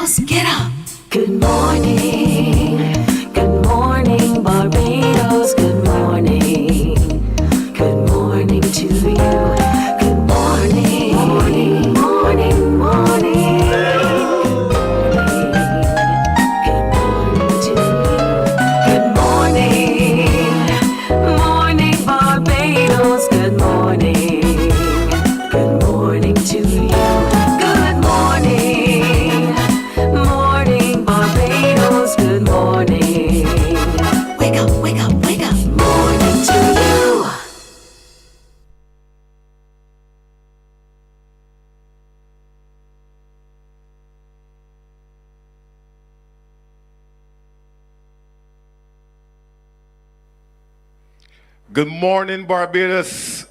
Barbados, get up. Good morning Barbados, good morning to you. Good morning, morning, morning, morning. Good morning to you. Good morning, morning Barbados, good morning. Good morning to you. Good morning, morning Barbados, good morning. Wake up, wake up, wake up. Morning to you. Good morning, Barbados.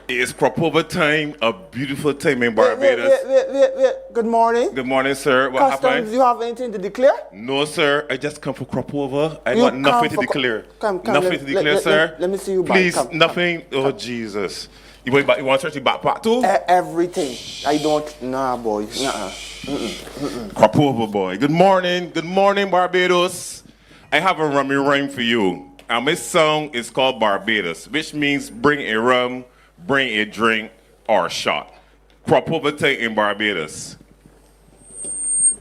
It's proper time, a beautiful time in Barbados. Wait. Good morning. Good morning, sir. What Customs, happened? do you have anything to declare? No, sir. I just come for crop over. I You got nothing come to for declare. come, Nothing let- to declare, let- sir. let me see you back. Please, Come, nothing. Oh, Jesus. You want to search your backpack too? Everything. I don't. Nah, boy. Crop over, boy. Good morning, Barbados. I have a rummy rhyme for you. And my song is called Barbados, which means bring a rum, bring a drink, or a shot. Crop over take in Barbados.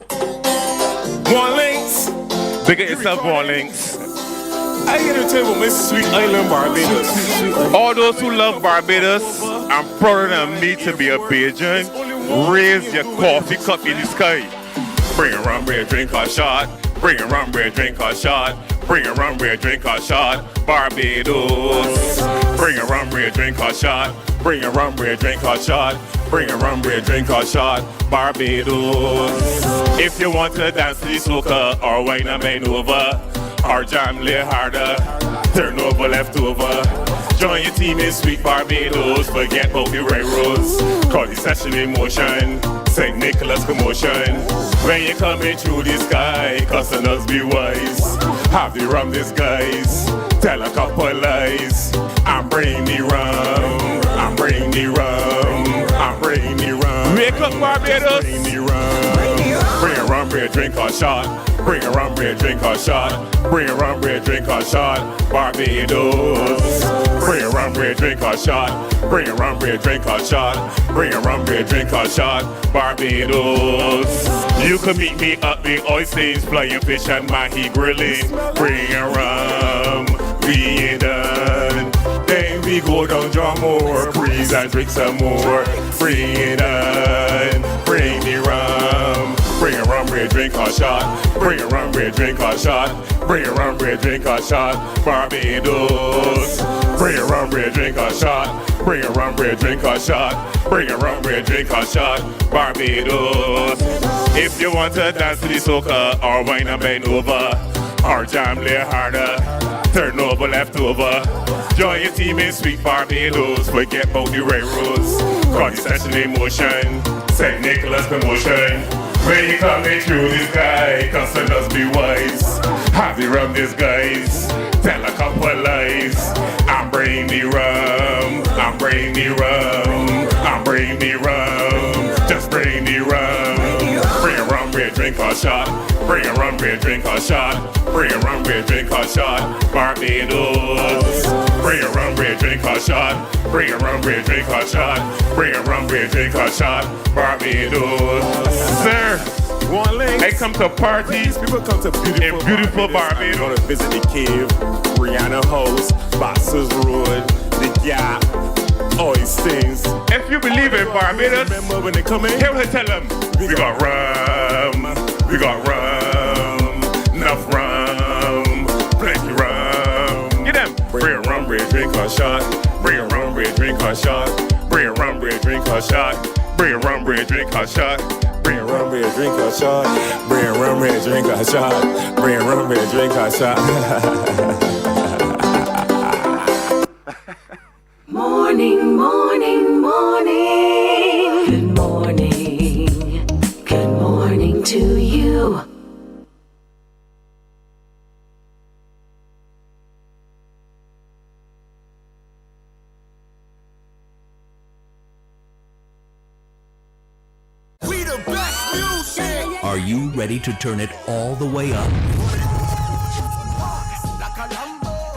One links. Bigger yourself, one links. I get to tell you about my sweet island Barbados. All those who love Barbados, I'm prouder than me to be a Bajan. Raise your coffee cup in the sky. Bring a rum, bring a drink or shot. Bring a rum, bring a drink or shot. Bring a rum, bring a drink or shot. Barbados. Bring a rum, bring a drink or shot. Bring a rum, bring a drink or shot. Bring a rum, bring a drink or shot. Barbados. If you want to dance to the soca or wine a man over, or jam lay harder, turn over, left over. Join your team in sweet Barbados. Forget about the railroads. Call the session in motion. St. Nicholas commotion. When you're coming through the sky, customers be wise. Have the rum disguise. Tell a couple lies. I'm bring the rum. I'm bring the rum. I'm bring the rum. Wake up, Barbados. Bring the rum. Bring a rum, bring a drink or shot. Bring a rum, bring a drink or shot. Bring a rum, bring a drink or shot. Barbados. Bring a rum, bring a drink or shot. Bring a rum, bring a drink or shot. Bring a rum, bring a drink or shot. Barbados. You can meet me up the oysters, flying fish and mahi grilling. Bring a rum, we ain't done. Then we go down draw more, breeze and drink some more. Bring it on, bring the rum. Bring a rum, bring a drink or shot. Bring a rum, bring a drink or shot. Bring a rum, bring a drink or shot. Barbados. Bring a rum, bring a drink or shot. Bring a rum, bring a drink or shot. Bring a rum, bring a drink or shot. Barbados. If you want to dance to the soca or wine a man over, or jam lay harder, turn over, left over. Join your team in sweet Barbados. Forget about the railroads. Call the session in motion. St. Nicholas commotion. When you coming through the sky, customers be wise. Have the rum disguise. Tell a couple lies. I'm bring the rum. I'm bring the rum. I'm bring the rum. Just bring the rum. Bring a rum, bring a drink or shot. Bring a rum, bring a drink or shot. Bring a rum, bring a drink or shot. Barbados. Bring a rum, bring a drink or shot. Bring a rum, bring a drink or shot. Bring a rum, bring a drink or shot. Barbados. Sir, one link. I come to parties. People come to beautiful Barbados. Gonna visit the cave, Rihanna House, Boxers Road, the Gap, all these things. If you believe in Barbados, Remember when they come in? here we tell them. We got rum. We got rum. Enough rum. Plenty rum. Get them. Bring a rum, bring a drink or shot. Bring a rum, bring a drink or shot. Bring a rum, bring a drink or shot. Bring a rum, bring a drink or shot. Bring a rum, Bring a drink or shot. Bring a rum, bring a drink or shot. Bring a rum, bring a drink or shot. Morning, morning, morning. Good morning. Good morning to you. Are you ready to turn it all the way up?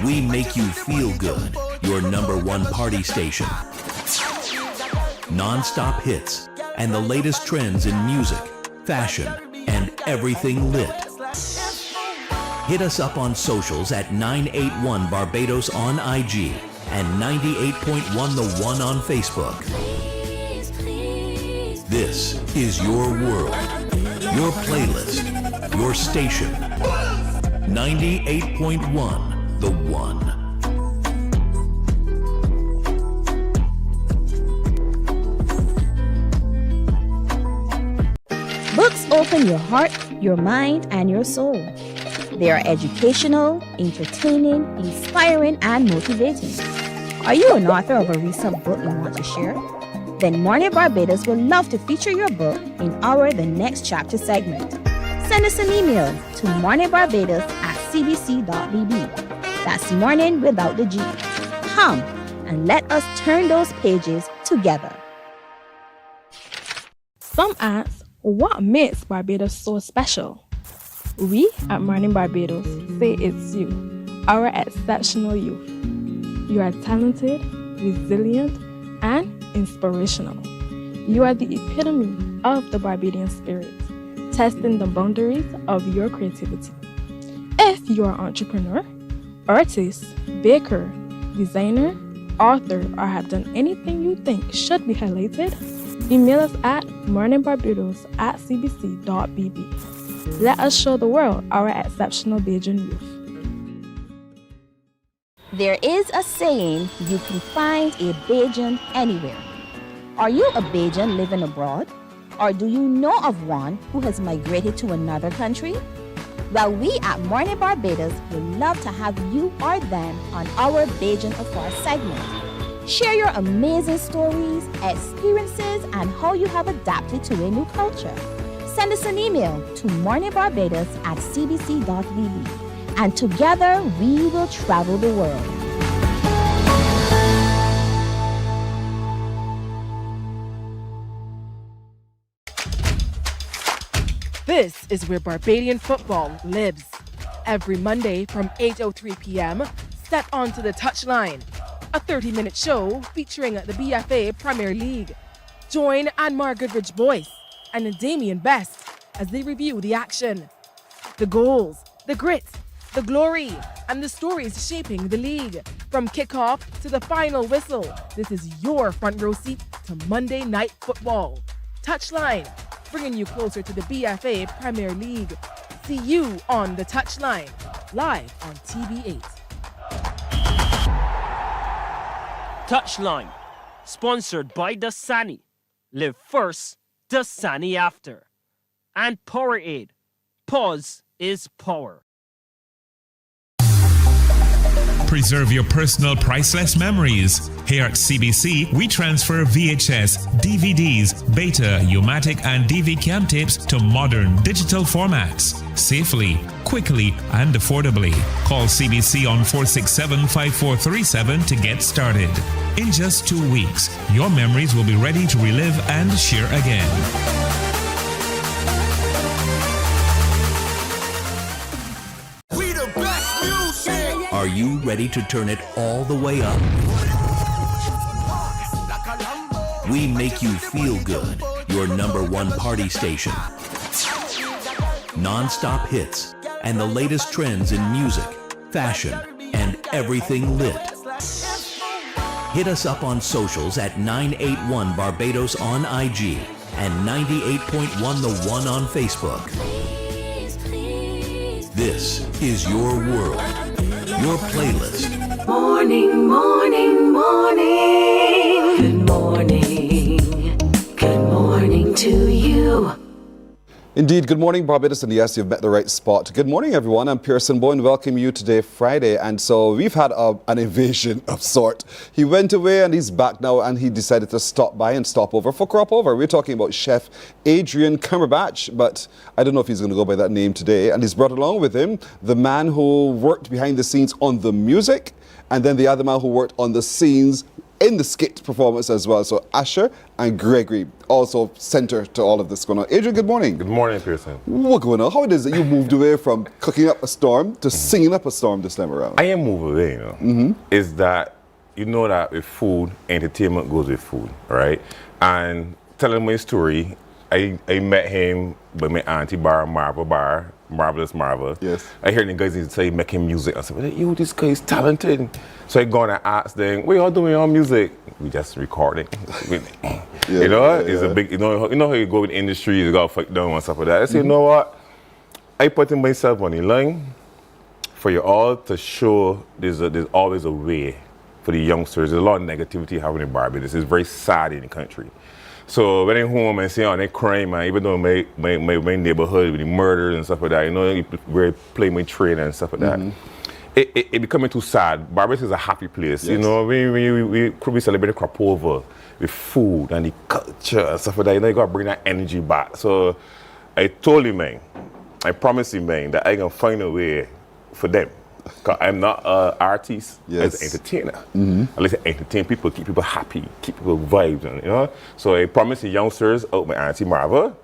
We make you feel good. Your #1 party station. Non-stop hits and the latest trends in music, fashion, and everything lit. Hit us up on socials at 981 Barbados on IG and 98.1 The One on Facebook. This is your world, your playlist, your station. 98.1 The One. Books open your heart, your mind, and your soul. They are educational, entertaining, inspiring, and motivating. Are you an author of a recent book you want to share? Then Mornin Barbados would love to feature your book in our The Next Chapter segment. Send us an email to morninbarbados@cbc.bb. That's morning without the G. Come and let us turn those pages together. Some ask, what makes Barbados so special? We at Mornin Barbados say it's you, our exceptional youth. You are talented, resilient, and inspirational. You are the epitome of the Barbadian spirit, testing the boundaries of your creativity. If you are an entrepreneur, artist, baker, designer, author, or have done anything you think should be highlighted, email us at morninbarbados@cbc.bb. Let us show the world our exceptional Bajan youth. There is a saying, you can find a Bajan anywhere. Are you a Bajan living abroad? Or do you know of one who has migrated to another country? Well, we at Mornin Barbados would love to have you or them on our Bajan Afar segment. Share your amazing stories, experiences, and how you have adapted to a new culture. Send us an email to morninbarbados@cbc.bb, and together we will travel the world. This is where Barbadian football lives. Every Monday from 8:03 p.m., step onto the touchline. A 30-minute show featuring the BFA Premier League. Join Anmar Goodrich Boyce and Damien Best as they review the action. The goals, the grit, the glory, and the stories shaping the league. From kickoff to the final whistle, this is your front row seat to Monday Night Football. Touchline, bringing you closer to the BFA Premier League. See you on the touchline, live on TV8. Touchline, sponsored by Dasani. Live first, Dasani after. And Powerade. Pause is power. Preserve your personal priceless memories. Here at CBC, we transfer VHS, DVDs, Beta, U-matic, and DV-Cam tapes to modern digital formats. Safely, quickly, and affordably. Call CBC on 467-5437 to get started. In just 2 weeks, your memories will be ready to relive and share again. Are you ready to turn it all the way up? We make you feel good. Your #1 party station. Non-stop hits and the latest trends in music, fashion, and everything lit. Hit us up on socials at 981 Barbados on IG and 98.1 The One on Facebook. This is your world. Your playlist. Morning, morning, morning. Good morning. Good morning to you. Indeed, good morning, Barbados, and yes, you've met the right spot. Good morning, everyone. I'm Pearson Bowen. Welcome you today, Friday. And so we've had an invasion of sort. He went away and he's back now, and he decided to stop by and stop over for crop over. We're talking about Chef Adrian Cumberbatch, but I don't know if he's going to go by that name today. And he's brought along with him the man who worked behind the scenes on the music, and then the other man who worked on the scenes in the skit performance as well. So Asher and Gregory also center to all of this going on. Adrian, good morning. Good morning, Pearson. What's going on? How it is that you moved away from cooking up a storm to singing up a storm this time around? I am moving away, you know. Is that, you know that with food, entertainment goes with food, right? And telling my story, I met him by my auntie Marvelous Marva. Yes. I hear the guys used to say making music. I said, yo, this guy is talented. So I go and ask them, what y'all doing on music? We just recording. You know, it's a big, you know how you go with industry, you got to fight down and stuff like that. I say, you know what? I put myself on the line for you all to show there's always a way for the youngsters. There's a lot of negativity happening in Barbados. It's very sad in the country. So when I'm home and see all that crime, man, even though my neighborhood with the murders and stuff like that, you know, where I play my trade and stuff like that, it becoming too sad. Barbados is a happy place. Yes. You know, we celebrate crop over with food and the culture and stuff like that. You know, you got to bring that energy back. So I told him, man, I promised him, man, that I can find a way for them. Because I'm not an artist, as an entertainer. I like to entertain people, keep people happy, keep people vibes, you know. So I promised the youngsters out my auntie Marva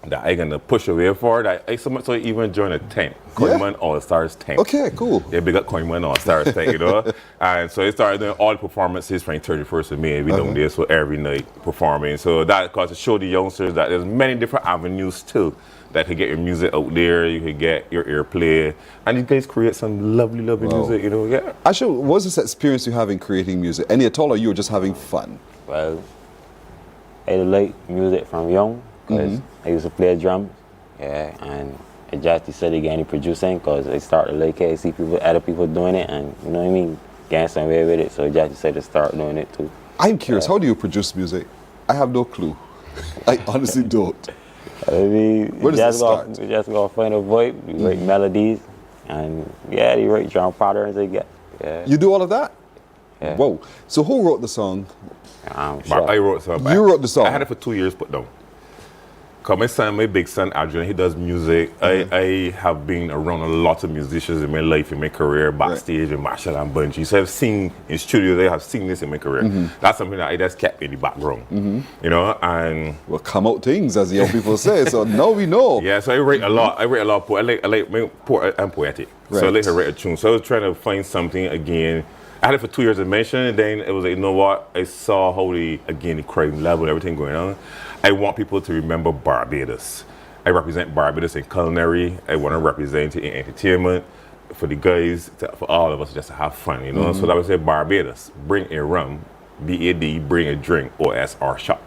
that I'm gonna push away for that. I so even join a tent, Coinman All Stars tent. Okay, cool. Yeah, big up Coinman All Stars tent, you know. And so I started doing all the performances from 31st of May. We doing this, so every night performing. So that cause to show the youngsters that there's many different avenues too. That could get your music out there, you could get your airplay, and you guys create some lovely music, you know, yeah. Asher, what was this experience you have in creating music? Any at all, or you were just having fun? Well, I like music from young, because I used to play drums, and I just decided to get into producing, because I started to like it, I see other people doing it, and you know what I mean, getting somewhere with it, so I just decided to start doing it too. I'm curious, how do you produce music? I have no clue. I honestly don't. I mean, where does it start? You just gotta find a vibe, you write melodies, and you write drum patterns. You do all of that? Yeah. Whoa. So who wrote the song? I wrote the song. You wrote the song? I had it for 2 years put down. Because my big son Adrian, he does music. I have been around a lot of musicians in my life, in my career, backstage in Marshall and Bungie. So I've seen in studios, I have seen this in my career. That's something that I just kept in the background, you know, and... Well, come out things, as the young people say, so now we know. Yeah, so I write a lot. I like I'm poetic, so I like to write a tune. So I was trying to find something again. I had it for 2 years, as mentioned, and then it was like, you know what? I saw how the crime level and everything going on. I want people to remember Barbados. I represent Barbados in culinary. I want to represent it in entertainment for the guys, for all of us, just to have fun, you know? So that would say Barbados, bring a rum, B-A-D, bring a drink, O-S, or shot.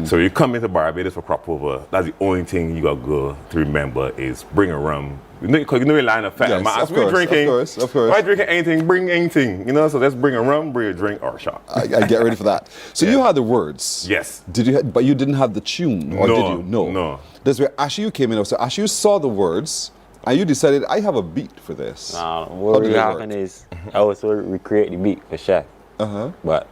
So you come into Barbados for crop over, that's the only thing you got to go to remember is bring a rum. You know your line of fact. Yes, of course. If I'm drinking anything, bring anything. You know, so let's bring a rum, bring a drink, or a shot. I get ready for that. So you had the words. Yes. Did you? But you didn't have the tune, or did you? No. That's where Asher came in. So Asher saw the words, and you decided, I have a beat for this. What really happened is, I was recreate the beat for Chef. But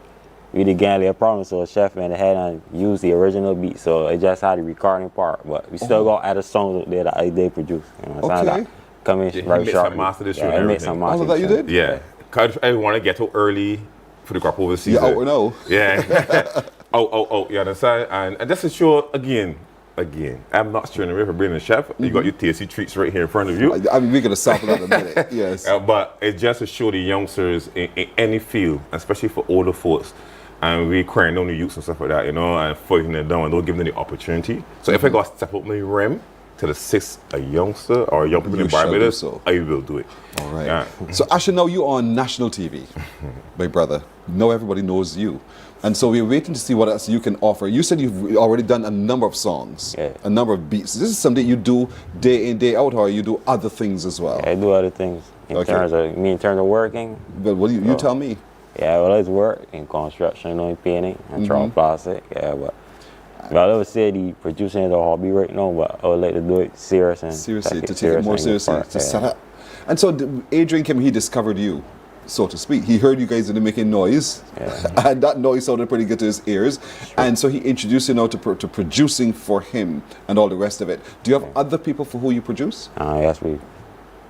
we did get a problem, so Chef went ahead and used the original beat, so it just had the recording part, but we still got other songs out there that they produced. You know, okay. Come in very sharp. I made some master. All of that you did? Yeah. Cause I want to get out early for the crop over season. Yeah, or no. Yeah. You understand? And just to show again, I'm not straying away from being a chef. You got your tasty treats right here in front of you. I mean, we're going to sample that in a minute, yes. But it's just to show the youngsters in any field, especially for older folks, and we crying down the youths and stuff like that, you know, and fighting them down and don't give them the opportunity. So if I got to step up my rim to assist a youngster or young people in Barbados, I will do it. All right. Yeah. So Asher, now you're on national TV, my brother. Now everybody knows you. And so we're waiting to see what else you can offer. You said you've already done a number of songs, a number of beats. This is something you do day in, day out, or you do other things as well? Yeah, I do other things. In terms of working. Well, what do you tell me? Yeah, well, I work in construction, you know, in painting and plastic. Yeah, but I would say the producing is a hobby right now, but I would like to do it seriously, to take it more seriously, to set up. And so Adrian came, he discovered you, so to speak. He heard you guys making noise, and that noise sounded pretty good to his ears. And so he introduced you now to producing for him and all the rest of it. Do you have other people for who you produce? Yes, we.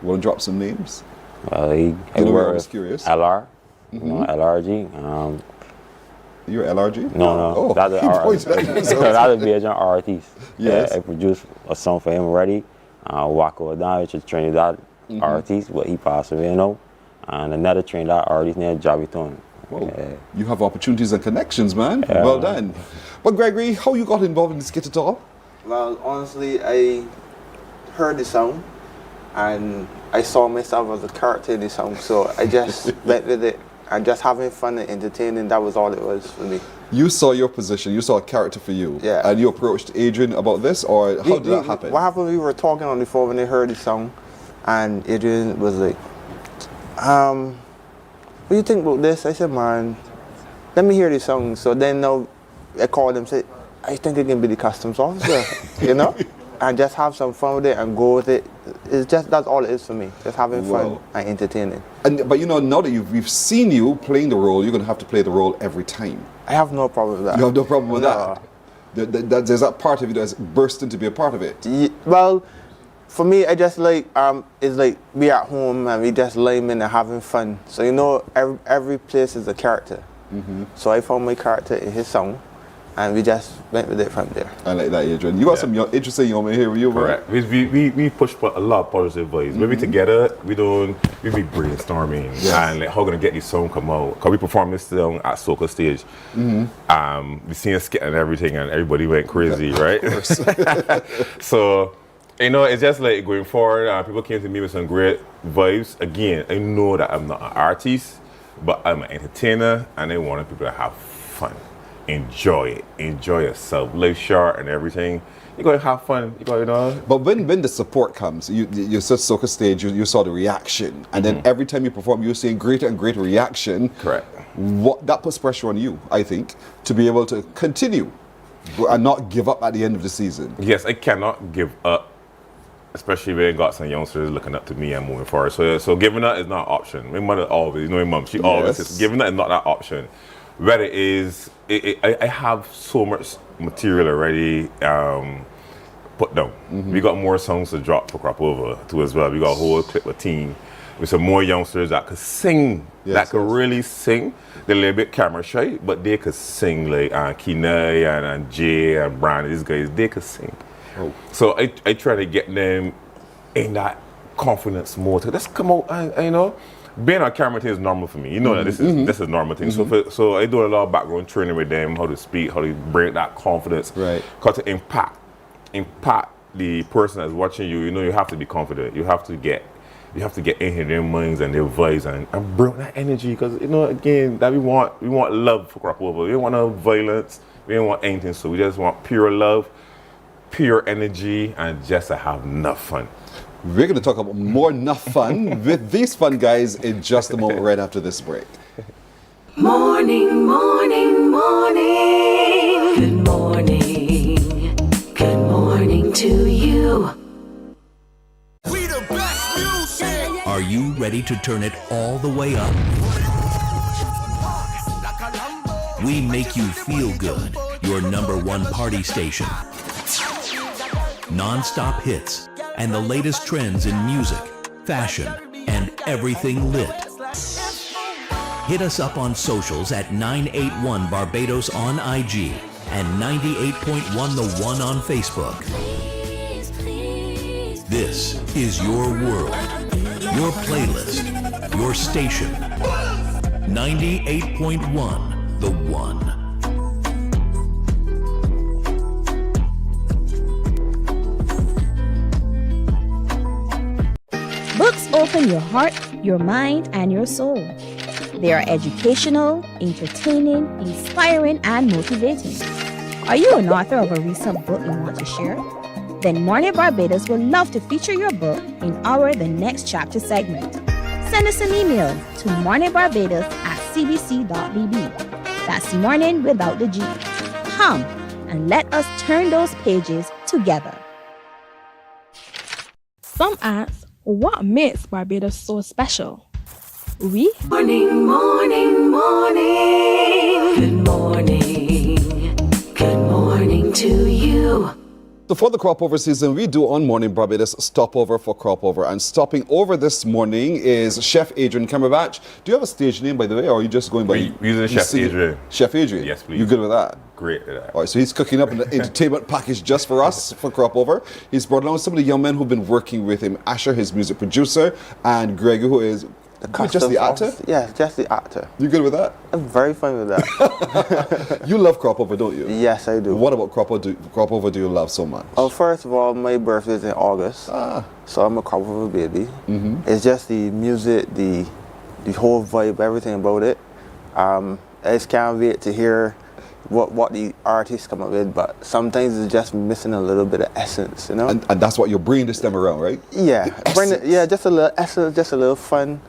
Want to drop some names? Well, I work with LR. You know, LRG. You're LRG? No. Oh, That's an artist. That's a Bajan artist. Yes. Yeah, I produced a song for him already. Wako Adan, which is Trinidad artist, but he passed away now. And another Trinidad artist named Javiton. Well, you have opportunities and connections, man. Well done. But Gregory, how you got involved in this skit at all? Well, honestly, I heard the song and I saw myself as a character in the song, so I just went with it and just having fun and entertaining. That was all it was for me. You saw your position, you saw a character for you, and you approached Adrian about this, or how did that happen? What happened, we were talking on the phone when they heard the song, and Adrian was like, what do you think about this? I said, man, let me hear the song. So then now I called him and said, I think I can be the customs officer, you know? And just have some fun with it and go with it. It's just, that's all it is for me, just having fun and entertaining. But you know, now that we've seen you playing the role, you're going to have to play the role every time. I have no problem with that. You have no problem with that? There's that part of you that's bursting to be a part of it? Well, for me, I just like, it's like we at home and we just laying and having fun. So you know, every place is a character. So I found my character in his song, and we just went with it from there. I like that, Adrian. You got some interesting young men here with you, Correct. We push for a lot of positive vibes. When we together, we be brainstorming and like how gonna get this song come out. Cause we performed this song at Soca Stage. We seen a skit and everything, and everybody went crazy, right? So, you know, it's just like going forward. People came to me with some great vibes. Again, I know that I'm not an artist, but I'm an entertainer, and I wanted people to have fun. Enjoy it. Enjoy yourself. Live short and everything. You're going to have fun. You know. But when the support comes, you said Soca Stage, you saw the reaction. And then every time you perform, you're seeing greater and greater reaction. Correct. That puts pressure on you, I think, to be able to continue and not give up at the end of the season. Yes, I cannot give up, especially when I got some youngsters looking up to me and moving forward. So giving up is not an option. My mother always, you know, my mom, she always says, giving up is not that option. Whether it is, I have so much material already put down. We got more songs to drop for Crop Over too as well. We got a whole clip of team with some more youngsters that could sing, that could really sing. They're a little bit camera shy, but they could sing like Culinary and Jay and Brian, these guys, they could sing. So I try to get them in that confidence more to just come out and, you know, being on camera thing is normal for me. You know that this is normal thing. So I do a lot of background training with them, how to speak, how to bring that confidence. Right. Because to impact the person that's watching you, you know, you have to be confident. You have to get in here their minds and their vibes and bring that energy. Because, you know, again, that we want love for Crop Over. We don't want no violence. We don't want anything. So we just want pure love, pure energy, and just to have enough fun. We're going to talk about more enough fun with these fun guys in just a moment right after this break. Morning, morning, morning. Good morning. Good morning to you. Are you ready to turn it all the way up? We make you feel good. Your #1 party station. Non-stop hits and the latest trends in music, fashion, and everything lit. Hit us up on socials at 981 Barbados on IG and 98.1 The One on Facebook. This is your world, your playlist, your station. 98.1 The One. Books open your heart, your mind, and your soul. They are educational, entertaining, inspiring, and motivating. Are you an author of a recent book you want to share? Then Mornin Barbados would love to feature your book in our The Next Chapter segment. Send us an email to morninbarbados@cbc.bb. That's morning without the G. Come and let us turn those pages together. Some ask, what makes Barbados so special? Morning, morning, morning. Good morning. Good morning to you. So for the crop over season, we do on Morning Barbados stopover for crop over. And stopping over this morning is Chef Adrian Cumberbatch. Do you have a stage name, by the way, or are you just going by... We're using Chef Adrian. Chef Adrian? Yes, please. You good with that? Great with that. All right, so he's cooking up an entertainment package just for us for crop over. He's brought along some of the young men who've been working with him. Asher, his music producer, and Greg, who is... just the actor? Yeah, just the actor. You good with that? I'm very fine with that. You love crop over, don't you? Yes, I do. What about crop over do you love so much? Oh, first of all, my birthday is in August, so I'm a crop over baby. It's just the music, the whole vibe, everything about it. I just can't wait to hear what the artists come up with, but sometimes it's just missing a little bit of essence, you know? And that's what you're bringing this time around, right? Yeah, just a little essence, just a little fun,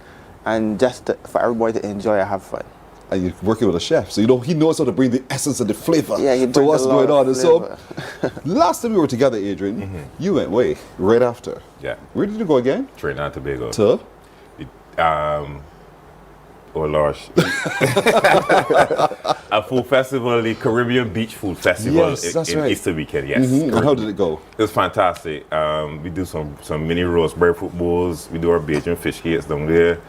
and just for everybody to enjoy and have fun. And you're working with a chef, so you know he knows how to bring the essence and the flavor to what's going on. And so, last time we were together, Adrian, you went away right after. Yeah. Where did you go again? Trinidad and Tobago. To? Oh, Lord. A food festival, the Caribbean Beach Food Festival in Easter weekend, yes. And how did it go? It was fantastic. We do some mini roast breadfruit bowls. We do our Bajan fish cakes down there.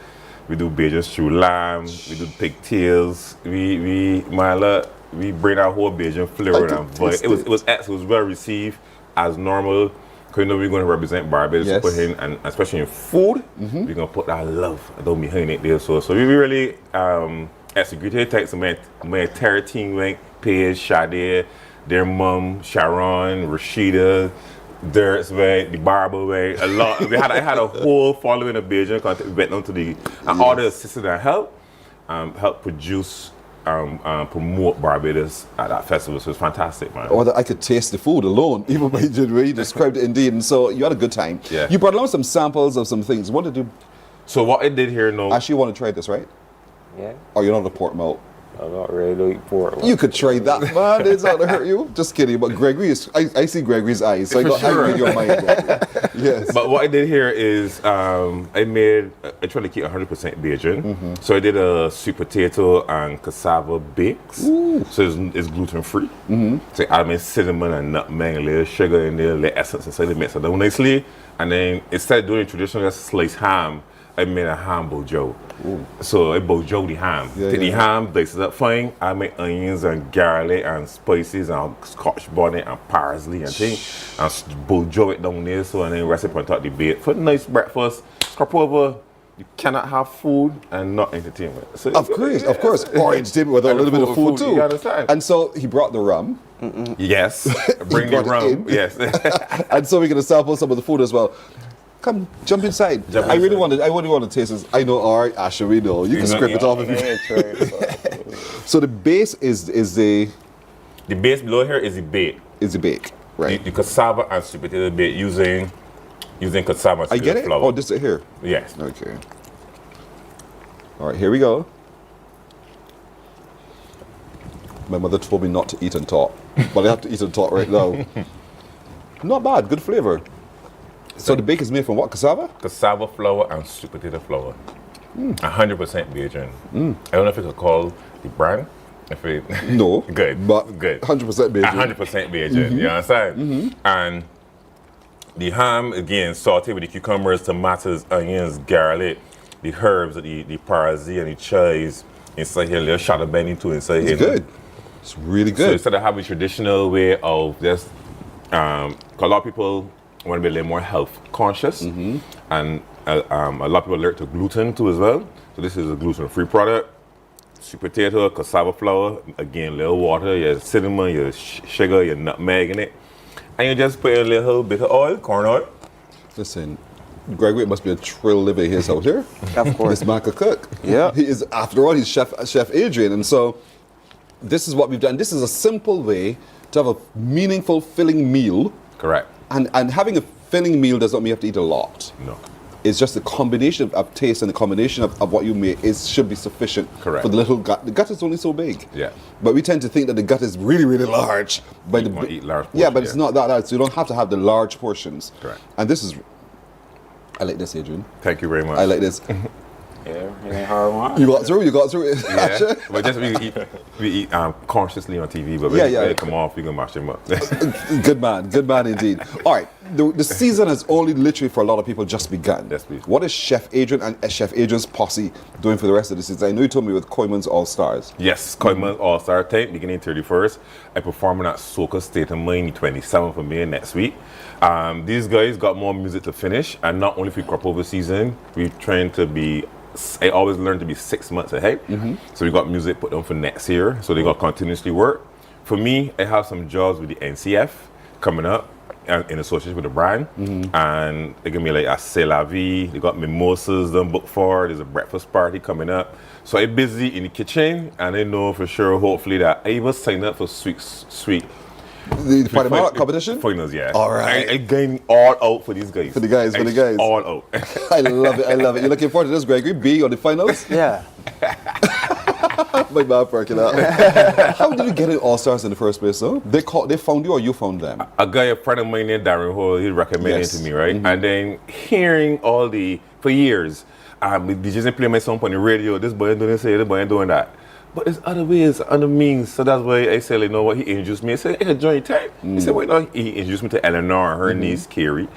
We do Bajan stew lamb. We do pigtails. We bring our whole Bajan flavor and vibe. It was excellent. It was well received as normal. Because you know we're going to represent Barbados, put in, and especially in food, we're going to put that love behind it there. So we really executed. Thanks to my entire team, like Paige, Sade, their mom, Sharon, Rashida, Dirks, the Barber, a lot. I had a whole following of Bajan content. We went down to and all the assistance and help produce. Promote Barbados at that festival, so it's fantastic, man. Oh, I could taste the food alone, even by the way you described it, indeed. And so you had a good time. Yeah. You brought along some samples of some things. What did you? So what I did here, Actually, you want to try this, right? Yeah. Oh, you're not a pork mouth. I'm not really to eat pork. You could try that, man. It's not to hurt you. Just kidding. But Gregory is. I see Gregory's eyes, so I got angry in your mind. Yes. But what I did here is I tried to keep 100% Bajan. So I did a sweet potato and cassava bakes. So it's gluten free. So I add cinnamon and nutmeg, a little sugar in there, a little essence inside the mix it down nicely. And then instead of doing traditional sliced ham, I made a ham bojo. So I bojo the ham. Take the ham, dice it up fine. I make onions and garlic and spices and scotch bonnet and parsley and things. And bojo it down there. So and then rest it on top of the bed. For a nice breakfast, scrap over. You cannot have food and not entertainment. So of course. Or entertainment with a little bit of food too. You understand? And so he brought the rum. Yes. Bring the rum. Yes. And so we're going to sample some of the food as well. Come, jump inside. I really want to taste this. I know, all right, Asher, we know. You can scrape it off if you So the base is the... The base below here is the bake. Is the bake, right. The cassava and sweet potato bake using cassava and I get it? flour. Oh, this is here? Yes. Okay. All right, here we go. My mother told me not to eat and talk, but I have to eat and talk right now. Not bad, good flavor. So the bake is made from what, cassava? Cassava flour and sweet potato flour. 100% Bajan. I don't know if it's called the brand. No. Good. But good. 100% Bajan. 100% Bajan. You understand? And the ham, again, sauteed with the cucumbers, tomatoes, onions, garlic, the herbs, the parsley and the chives inside here, a little shot of Benny too inside here. It's good. It's really good. So instead of having a traditional way of just, a lot of people want to be a little more health conscious, and a lot of people alert to gluten too as well. So this is a gluten-free product. Sweet potato, cassava flour, again, little water, your cinnamon, your sugar, your nutmeg in it. And you just put a little bit of oil, corn oil. Listen, Gregory must be a trill living his out here. Of course. This man could cook. Yeah. He is, after all, he's Chef Adrian. And so this is what we've done. This is a simple way to have a meaningful, filling meal. Correct. And having a filling meal does not mean you have to eat a lot. No. It's just the combination of taste and the combination of what you make should be sufficient. Correct. For the little gut. The gut is only so big. Yeah. But we tend to think that the gut is really, really large. But you eat large portions. Yeah, but it's not that large. So you don't have to have the large portions. Correct. And this is, I like this, Adrian. Thank you very much. I like this. Yeah, it ain't hard one. You got through it. Yeah, but just we eat consciously on TV, but when they come off, we can mash them up. Good man indeed. All right, the season has only literally for a lot of people just begun. Yes, please. What is Chef Adrian and Chef Adrian's posse doing for the rest of the season? I know you told me with Koyman's All Stars. Yes, Koyman's All Star time, beginning 31st. I performing at Soca State of Mind 27th of May next week. These guys got more music to finish, and not only for crop over season, we're trying to be. I always learn to be 6 months ahead. So we got music put on for next year. So they got continuously work. For me, I have some jobs with the NCF coming up in association with the brand. And they're gonna be like a C'est La Vie. They got mimosas done booked for. There's a breakfast party coming up. So I'm busy in the kitchen, and I know for sure, hopefully, that I will sign up for sweet. The competition? Finals, yeah. All right. I going all out for these guys. For the guys. All out. I love it. You're looking forward to this, Gregory? Be on the finals? Yeah. My mouth working out. How did you get in All Stars in the first place, though? They found you or you found them? A friend of mine named Darren Hall, he recommended it to me, right? And then hearing for years, the DJs play my song on the radio, this boy doing this, this boy doing that. But there's other ways, other means. So that's why I said, you know what, he introduced me. I said, hey, join time. He said, wait, no. He introduced me to Eleanor and her niece, Carrie.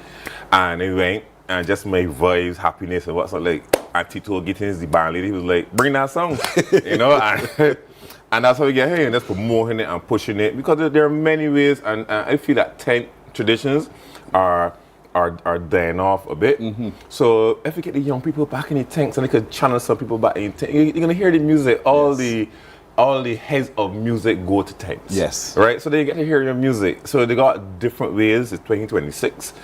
And they went, and just my vibes, happiness, and what's like, Auntie Tito Gittins, the band lady, he was like, bring that song. You know? And that's how we get here, and that's promoting it and pushing it. Because there are many ways, and I feel that tent traditions are dying off a bit. So if we get the young people back in the tanks and they could channel some people back in the tanks, you're gonna hear the music. All the heads of music go to tanks. Yes. Right? So they get to hear your music. So they got different ways. It's 2026.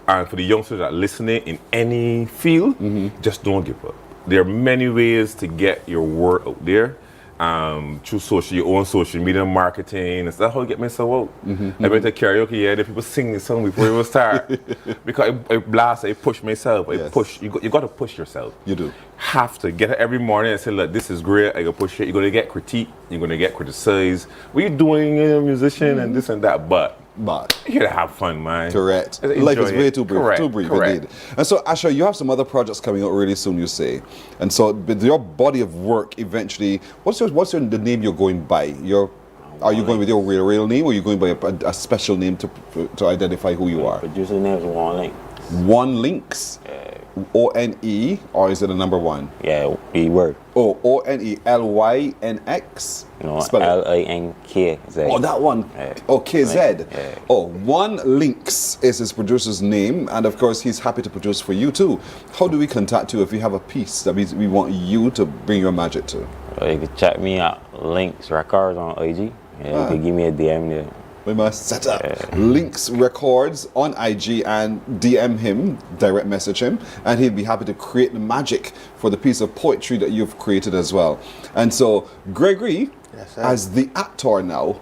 And for the youngsters that are listening in any field, just don't give up. There are many ways to get your word out there. Through your own social media marketing, and that's how you get myself out. I went to karaoke, the people sing the song before it will start. Because I blast, I push myself, you got to push yourself. You do. Have to get it every morning and say, look, this is great, I gotta push it. You're gonna get critique, you're gonna get criticized. What are you doing, you're a musician and this and that, but you gotta have fun, man. Correct. Enjoy Life is way it. too brief. Correct. Too brief, Correct. indeed. And so, Asha, you have some other projects coming out really soon, you say. And so, with your body of work, eventually, what's the name you're going by? Are you going with your real name, or are you going by a special name to identify who you are? Producer name is One Links. One Links. O-N-E, or is it a number one? Yeah, E word. Oh, O-N-E-L-Y-N-X? No, L-A-N-K-Z. Oh, that one. Oh, KZ. Yeah. Oh, One Links is his producer's name, and of course he's happy to produce for you too. How do we contact you if we have a piece that we want you to bring your magic to? You can check me out, Links Records on IG. You can give me a DM there. We must set up Links Records on IG and DM him, direct message him, and he'd be happy to create the magic for the piece of poetry that you've created as well. And so, Gregory, as the actor now,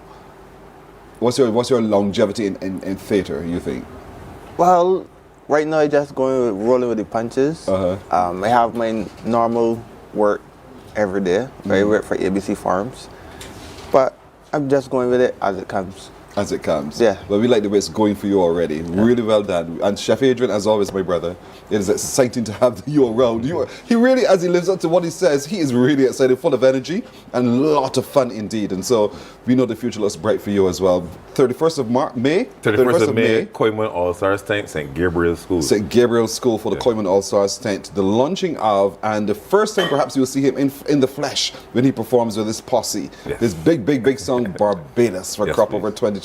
what's your longevity in theatre, you think? Well, right now I just rolling with the punches. I have my normal work every day. I work for ABC Farms, but I'm just going with it as it comes. As it comes. Yeah. But we like the way it's going for you already. Really well done. And Chef Adrian, as always, my brother, it is exciting to have you around. He really, as he lives up to what he says, he is really excited, full of energy, and a lot of fun indeed. And so we know the future looks bright for you as well. 31st of May? 31st of May, Koyman All-Stars tent, St. Gabriel's School. St. Gabriel's School for the Koyman All-Stars tent. The launching of, and the first time perhaps you'll see him in the flesh when he performs with his posse. Yes. This big song, Barbados, for Crop Over 2026.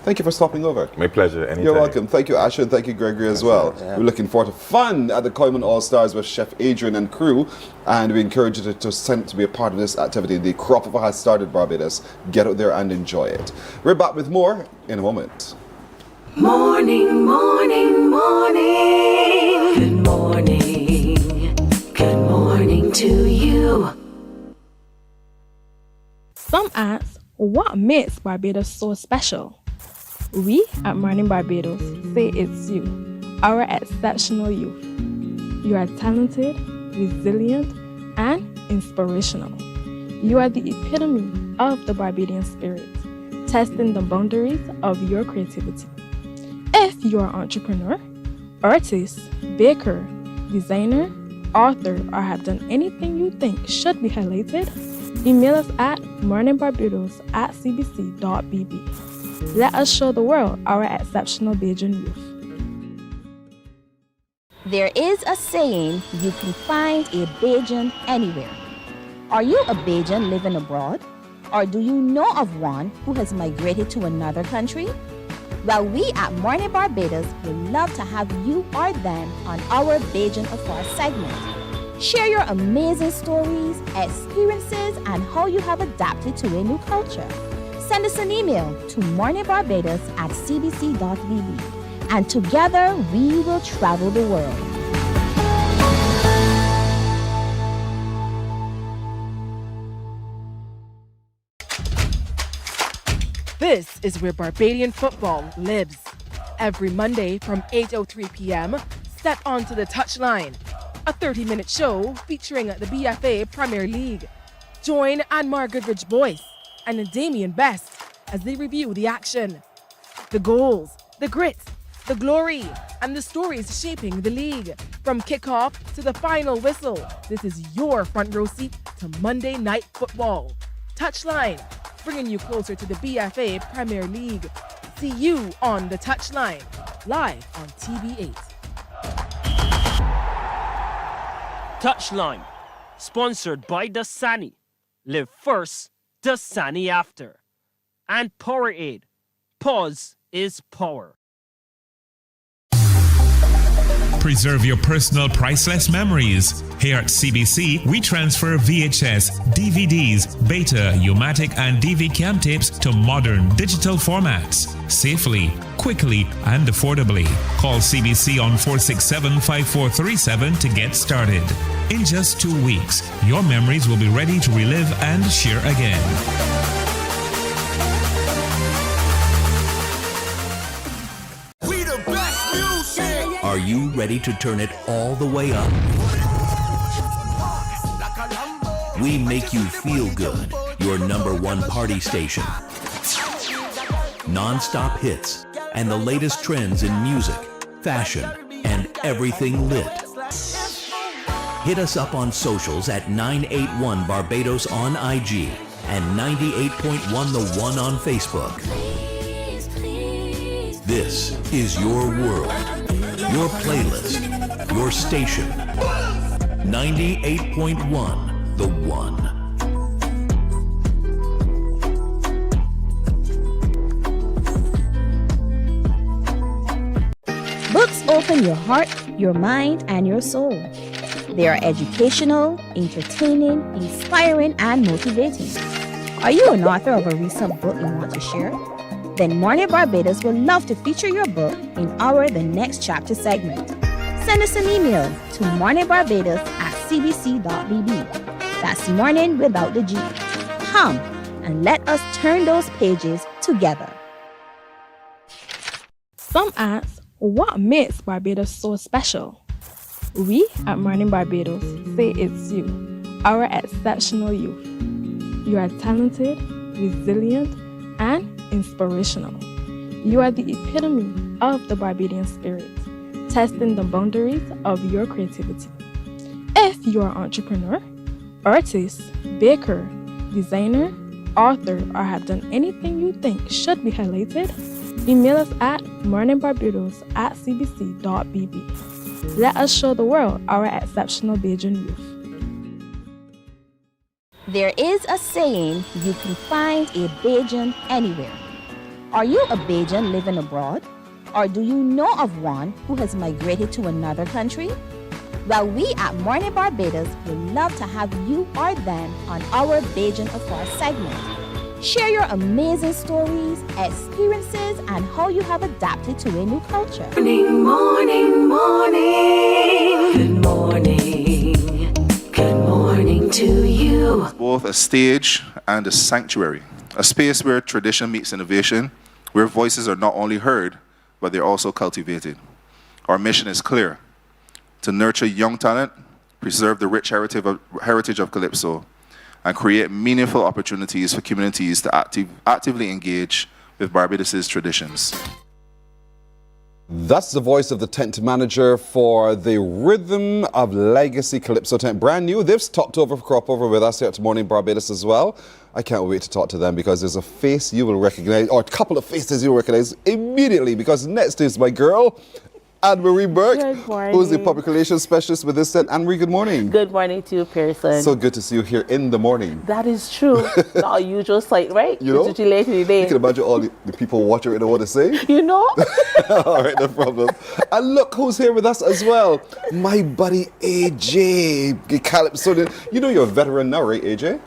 Thank you for stopping over. My pleasure. Anytime. You're welcome. Thank you, Asha, and thank you, Gregory, as well. We're looking forward to fun at the Koyman All-Stars with Chef Adrian and crew, and we encourage you to be a part of this activity. The Crop Over has started, Barbados. Get out there and enjoy it. We're back with more in a moment. Morning, morning, morning. Good morning. Good morning to you. Some ask, what makes Barbados so special? We at Mornin Barbados say it's you, our exceptional youth. You are talented, resilient, and inspirational. You are the epitome of the Barbadian spirit, testing the boundaries of your creativity. If you are an entrepreneur, artist, baker, designer, authored, or have done anything you think should be highlighted, email us at morninbarbados@cbc.bb. Let us show the world our exceptional Bajan youth. There is a saying, you can find a Bajan anywhere. Are you a Bajan living abroad? Or do you know of one who has migrated to another country? Well, we at Mornin Barbados would love to have you or them on our Bajan Afar segment. Share your amazing stories, experiences, and how you have adapted to a new culture. Send us an email to morninbarbados@cbc.bb, and together we will travel the world. This is where Barbadian football lives. Every Monday from 8:03 p.m., step onto the touchline. A 30-minute show featuring the BFA Premier League. Join Anmar Goodrich Boyce and Damien Best as they review the action, the goals, the grit, the glory, and the stories shaping the league. From kickoff to the final whistle, this is your front row seat to Monday Night Football. Touchline, bringing you closer to the BFA Premier League. See you on the touchline, live on TV8. Touchline, sponsored by Dasani. Live first, Dasani after. And Powerade. Pause is power. Preserve your personal priceless memories. Here at CBC, we transfer VHS, DVDs, Beta, U-matic, and DV cam tapes to modern digital formats. Safely, quickly, and affordably. Call CBC on 467-5437 to get started. In just 2 weeks, your memories will be ready to relive and share again. Are you ready to turn it all the way up? We make you feel good. Your #1 party station. Non-stop hits and the latest trends in music, fashion, and everything lit. Hit us up on socials at 981 Barbados on IG and 98.1 The One on Facebook. This is your world, your playlist, your station. 98.1 The One. Books open your heart, your mind, and your soul. They are educational, entertaining, inspiring, and motivating. Are you an author of a recent book you want to share? Then Mornin Barbados would love to feature your book in our The Next Chapter segment. Send us an email to morninbarbados@cbc.bb. That's morning without the G. Come and let us turn those pages together. Some ask, what makes Barbados so special? We at Mornin Barbados say it's you, our exceptional youth. You are talented, resilient, and inspirational. You are the epitome of the Barbadian spirit, testing the boundaries of your creativity. If you are an entrepreneur, artist, baker, designer, author, or have done anything you think should be highlighted, email us at morninbarbados@cbc.bb. Let us show the world our exceptional Bajan youth. There is a saying, you can find a Bajan anywhere. Are you a Bajan living abroad? Or do you know of one who has migrated to another country? Well, we at Mornin Barbados would love to have you or them on our Bajan Afar segment. Share your amazing stories, experiences, and how you have adapted to a new culture. Morning, morning, morning. Good morning. Good morning to you. Both a stage and a sanctuary, a space where tradition meets innovation, where voices are not only heard, but they're also cultivated. Our mission is clear: to nurture young talent, preserve the rich heritage of Calypso, and create meaningful opportunities for communities to actively engage with Barbados' traditions. That's the voice of the tent manager for the Rhythm of Legacy Calypso tent. Brand new. They've stopped over for crop over with us here at Mornin Barbados as well. I can't wait to talk to them because there's a face you will recognize, or a couple of faces you will recognize immediately, because next is my girl, Anne-Marie Burke, who's the public relations specialist with this tent. Anne-Marie, good morning. Good morning to you, Pearson. So good to see you here in the morning. That is true. Not a usual sight, right? You know? It's late in the day. You can imagine all the people watching and what to say. You know? All right, no problem. And look who's here with us as well. My buddy AJ, the Calypso. You know you're a veteran now, right, AJ?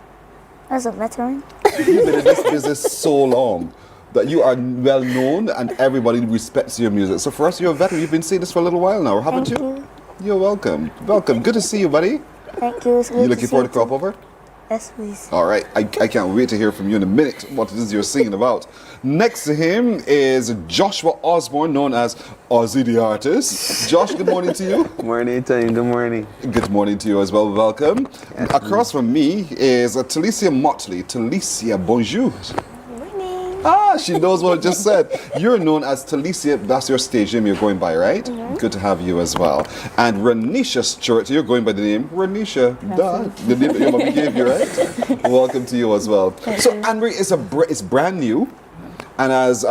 As a veteran? You've been in this business so long that you are well known and everybody respects your music. So for us, you're a veteran. You've been saying this for a little while now, haven't Thank you? you. You're welcome. Welcome. Good to see you, buddy. Thank you. It's good You to looking see forward to you crop over? Yes, please. All right. I can't wait to hear from you in a minute what it is you're singing about. Next to him is Joshua Osborne, known as Ozzy the Artist. Josh, good morning to you. Morning to you. Good morning. Good morning to you as well. Welcome. Across from me is Talicia Motley. Talicia, bonjour. Ah, she knows what I just said. You're known as Talicia. That's your stage name you're going by, right? Good to have you as well. And Renisha Stewart, you're going by the name Renisha. The name that your mom gave you, right? Welcome to you as well. So, Anne-Marie, it's brand new. And as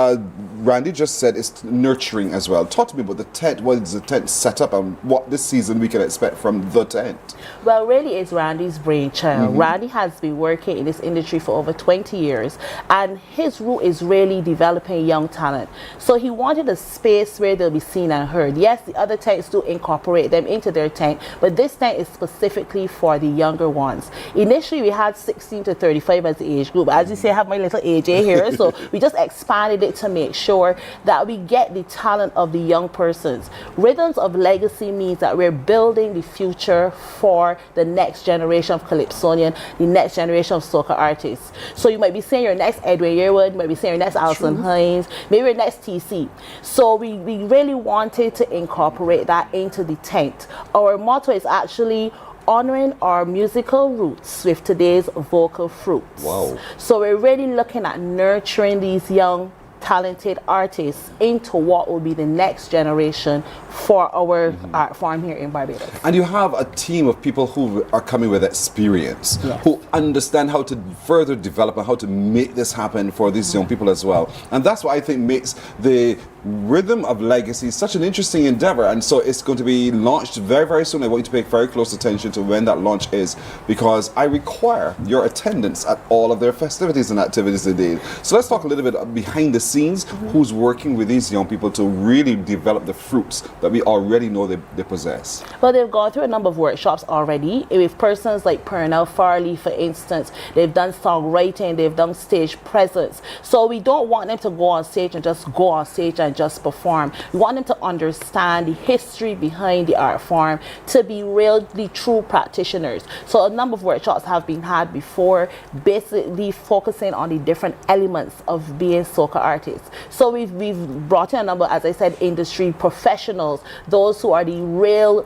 Randy just said, it's nurturing as well. Talk to me about the tent. What is the tent set up and what this season we can expect from the tent? Well, really, it's Randy's brainchild. Randy has been working in this industry for over 20 years, and his route is really developing young talent. So he wanted a space where they'll be seen and heard. Yes, the other tents do incorporate them into their tent, but this tent is specifically for the younger ones. Initially, we had 16 to 35 as the age group. As you see, I have my little AJ here, so we just expanded it to make sure that we get the talent of the young persons. Rhythms of Legacy means that we're building the future for the next generation of Calypsonian, the next generation of soca artists. So you might be saying your next Adrian Yearwood, you might be saying your next Alison Hines, maybe your next TC. So we really wanted to incorporate that into the tent. Our motto is actually honoring our musical roots with today's vocal fruits. Wow. So we're really looking at nurturing these young talented artists into what will be the next generation for our art form here in Barbados. And you have a team of people who are coming with experience, who understand how to further develop and how to make this happen for these young people as well. And that's what I think makes the Rhythm of Legacy such an interesting endeavor. And so it's going to be launched very, very soon. I want you to pay very close attention to when that launch is, because I require your attendance at all of their festivities and activities indeed. So let's talk a little bit behind the scenes, who's working with these young people to really develop the fruits that we already know they possess. Well, they've gone through a number of workshops already with persons like Pernell Farley, for instance. They've done songwriting, they've done stage presence. So we don't want them to go on stage and just go on stage and just perform. We want them to understand the history behind the art form, to be really true practitioners. So a number of workshops have been had before, basically focusing on the different elements of being soca artists. So we've brought in a number, as I said, industry professionals, those who are the real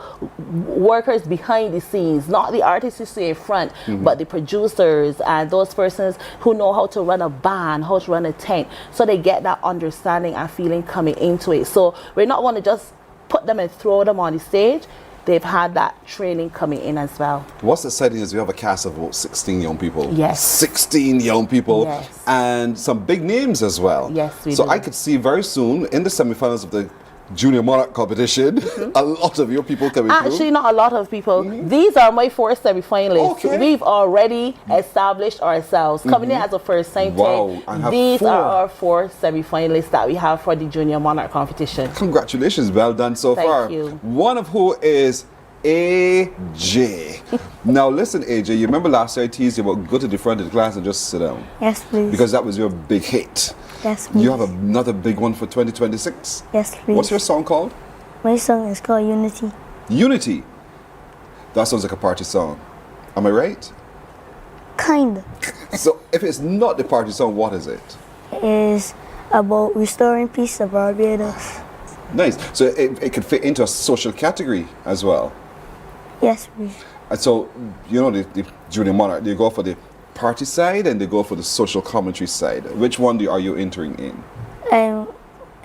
workers behind the scenes, not the artists you see in front, but the producers and those persons who know how to run a band, how to run a tent, so they get that understanding and feeling coming into it. So we're not going to just put them and throw them on the stage. They've had that training coming in as well. What's exciting is we have a cast of about 16 young people. Yes. 16 young people. Yes. And some big names as well. Yes, we So do. I could see very soon in the semifinals of the Junior Monarch competition, a lot of your people coming through. Actually, not a lot of people. These are my 4 semi-finalists. Okay. We've already established ourselves. Coming in as a first-time Wow, I have these 4. are our 4 semi-finalists that we have for the Junior Monarch competition. Congratulations, well done so Thank far. you. One of who is AJ. Now listen, AJ, you remember last year I teased you about go to the front of the class and just sit down? Yes, please. Because that was your big hit. Yes, please. You have another big one for 2026? Yes, please. What's your song called? My song is called Unity. Unity. That sounds like a party song. Am I right? Kind. So if it's not the party song, what is it? It is about restoring peace to Barbados. Nice. So it could fit into a social category as well. Yes, please. And so, you know, the Junior Monarch, they go for the party side and they go for the social commentary side. Which one are you entering in?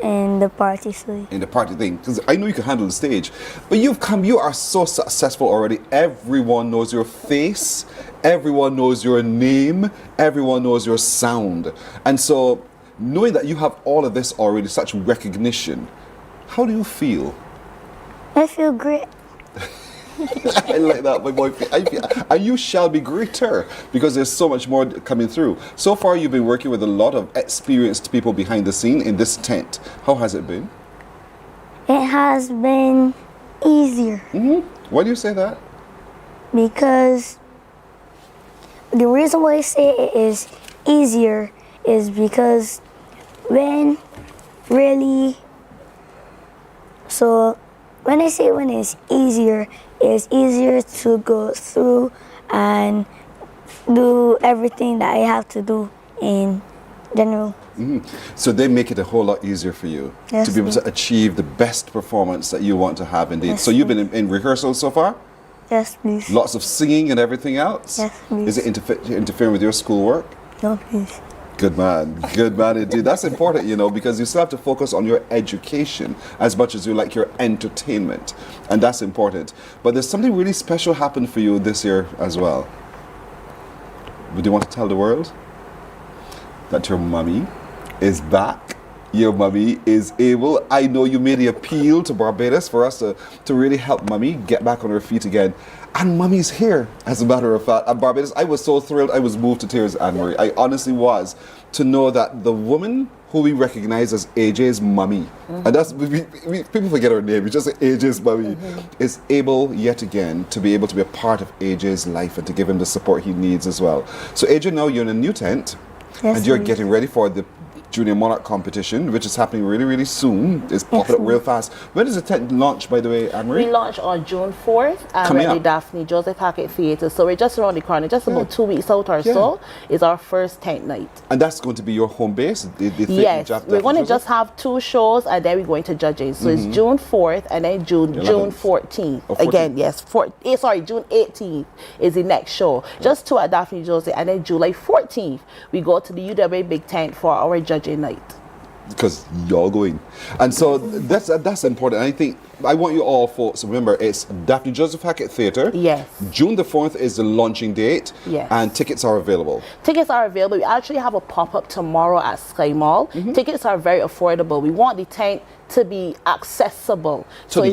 in the party suite. In the party thing, because I know you can handle the stage, but you are so successful already. Everyone knows your face, everyone knows your name, everyone knows your sound. And so knowing that you have all of this already, such recognition, how do you feel? I feel great. I like that, my boy. And you shall be greater, because there's so much more coming through. So far, you've been working with a lot of experienced people behind the scene in this tent. How has it been? It has been easier. Why do you say that? Because the reason why I say it is easier is because when I say when it's easier to go through and do everything that I have to do in general. So they make it a whole lot easier for you to be able to achieve the best performance that you want to have indeed. So you've been in rehearsal so far? Yes, please. Lots of singing and everything else? Yes, please. Is it interfering with your schoolwork? No, please. Good man indeed. That's important, because you still have to focus on your education as much as you like your entertainment, and that's important. But there's something really special happened for you this year as well. Would you want to tell the world that your mommy is back? Your mommy is able. I know you made the appeal to Barbados for us to really help mommy get back on her feet again. And mommy's here, as a matter of fact. At Barbados, I was so thrilled, I was moved to tears, Anne-Marie. I honestly was, to know that the woman who we recognize as AJ's mommy, and that's, people forget her name, we just say AJ's mommy, is able yet again to be able to be a part of AJ's life and to give him the support he needs as well. So AJ, now you're in a new tent, and you're getting ready for the Junior Monarch competition, which is happening really, really soon. It's popping up real fast. When does the tent launch, by the way, Anne-Marie? We launch on June 4th at the Daphne Joseph Hackett Theatre. So we're just around the corner, just about 2 weeks out or so is our first tent night. And that's going to be your home base? Yes, we're going to just have 2 shows and then we're going to judges. So it's June 4th and then June 14th. Again, yes, June 18th is the next show. Just 2 at Daphne Joseph, and then July 14th we go to the UWA Big Tent for our judging night. Because you're going. And so that's important. I think I want you all folks to remember it's Daphne Joseph Hackett Theatre. Yes. June the 4th is the launching date. Yes. And tickets are available. Tickets are available. We actually have a pop-up tomorrow at Sky Mall. Tickets are very affordable. We want the tent to be accessible to the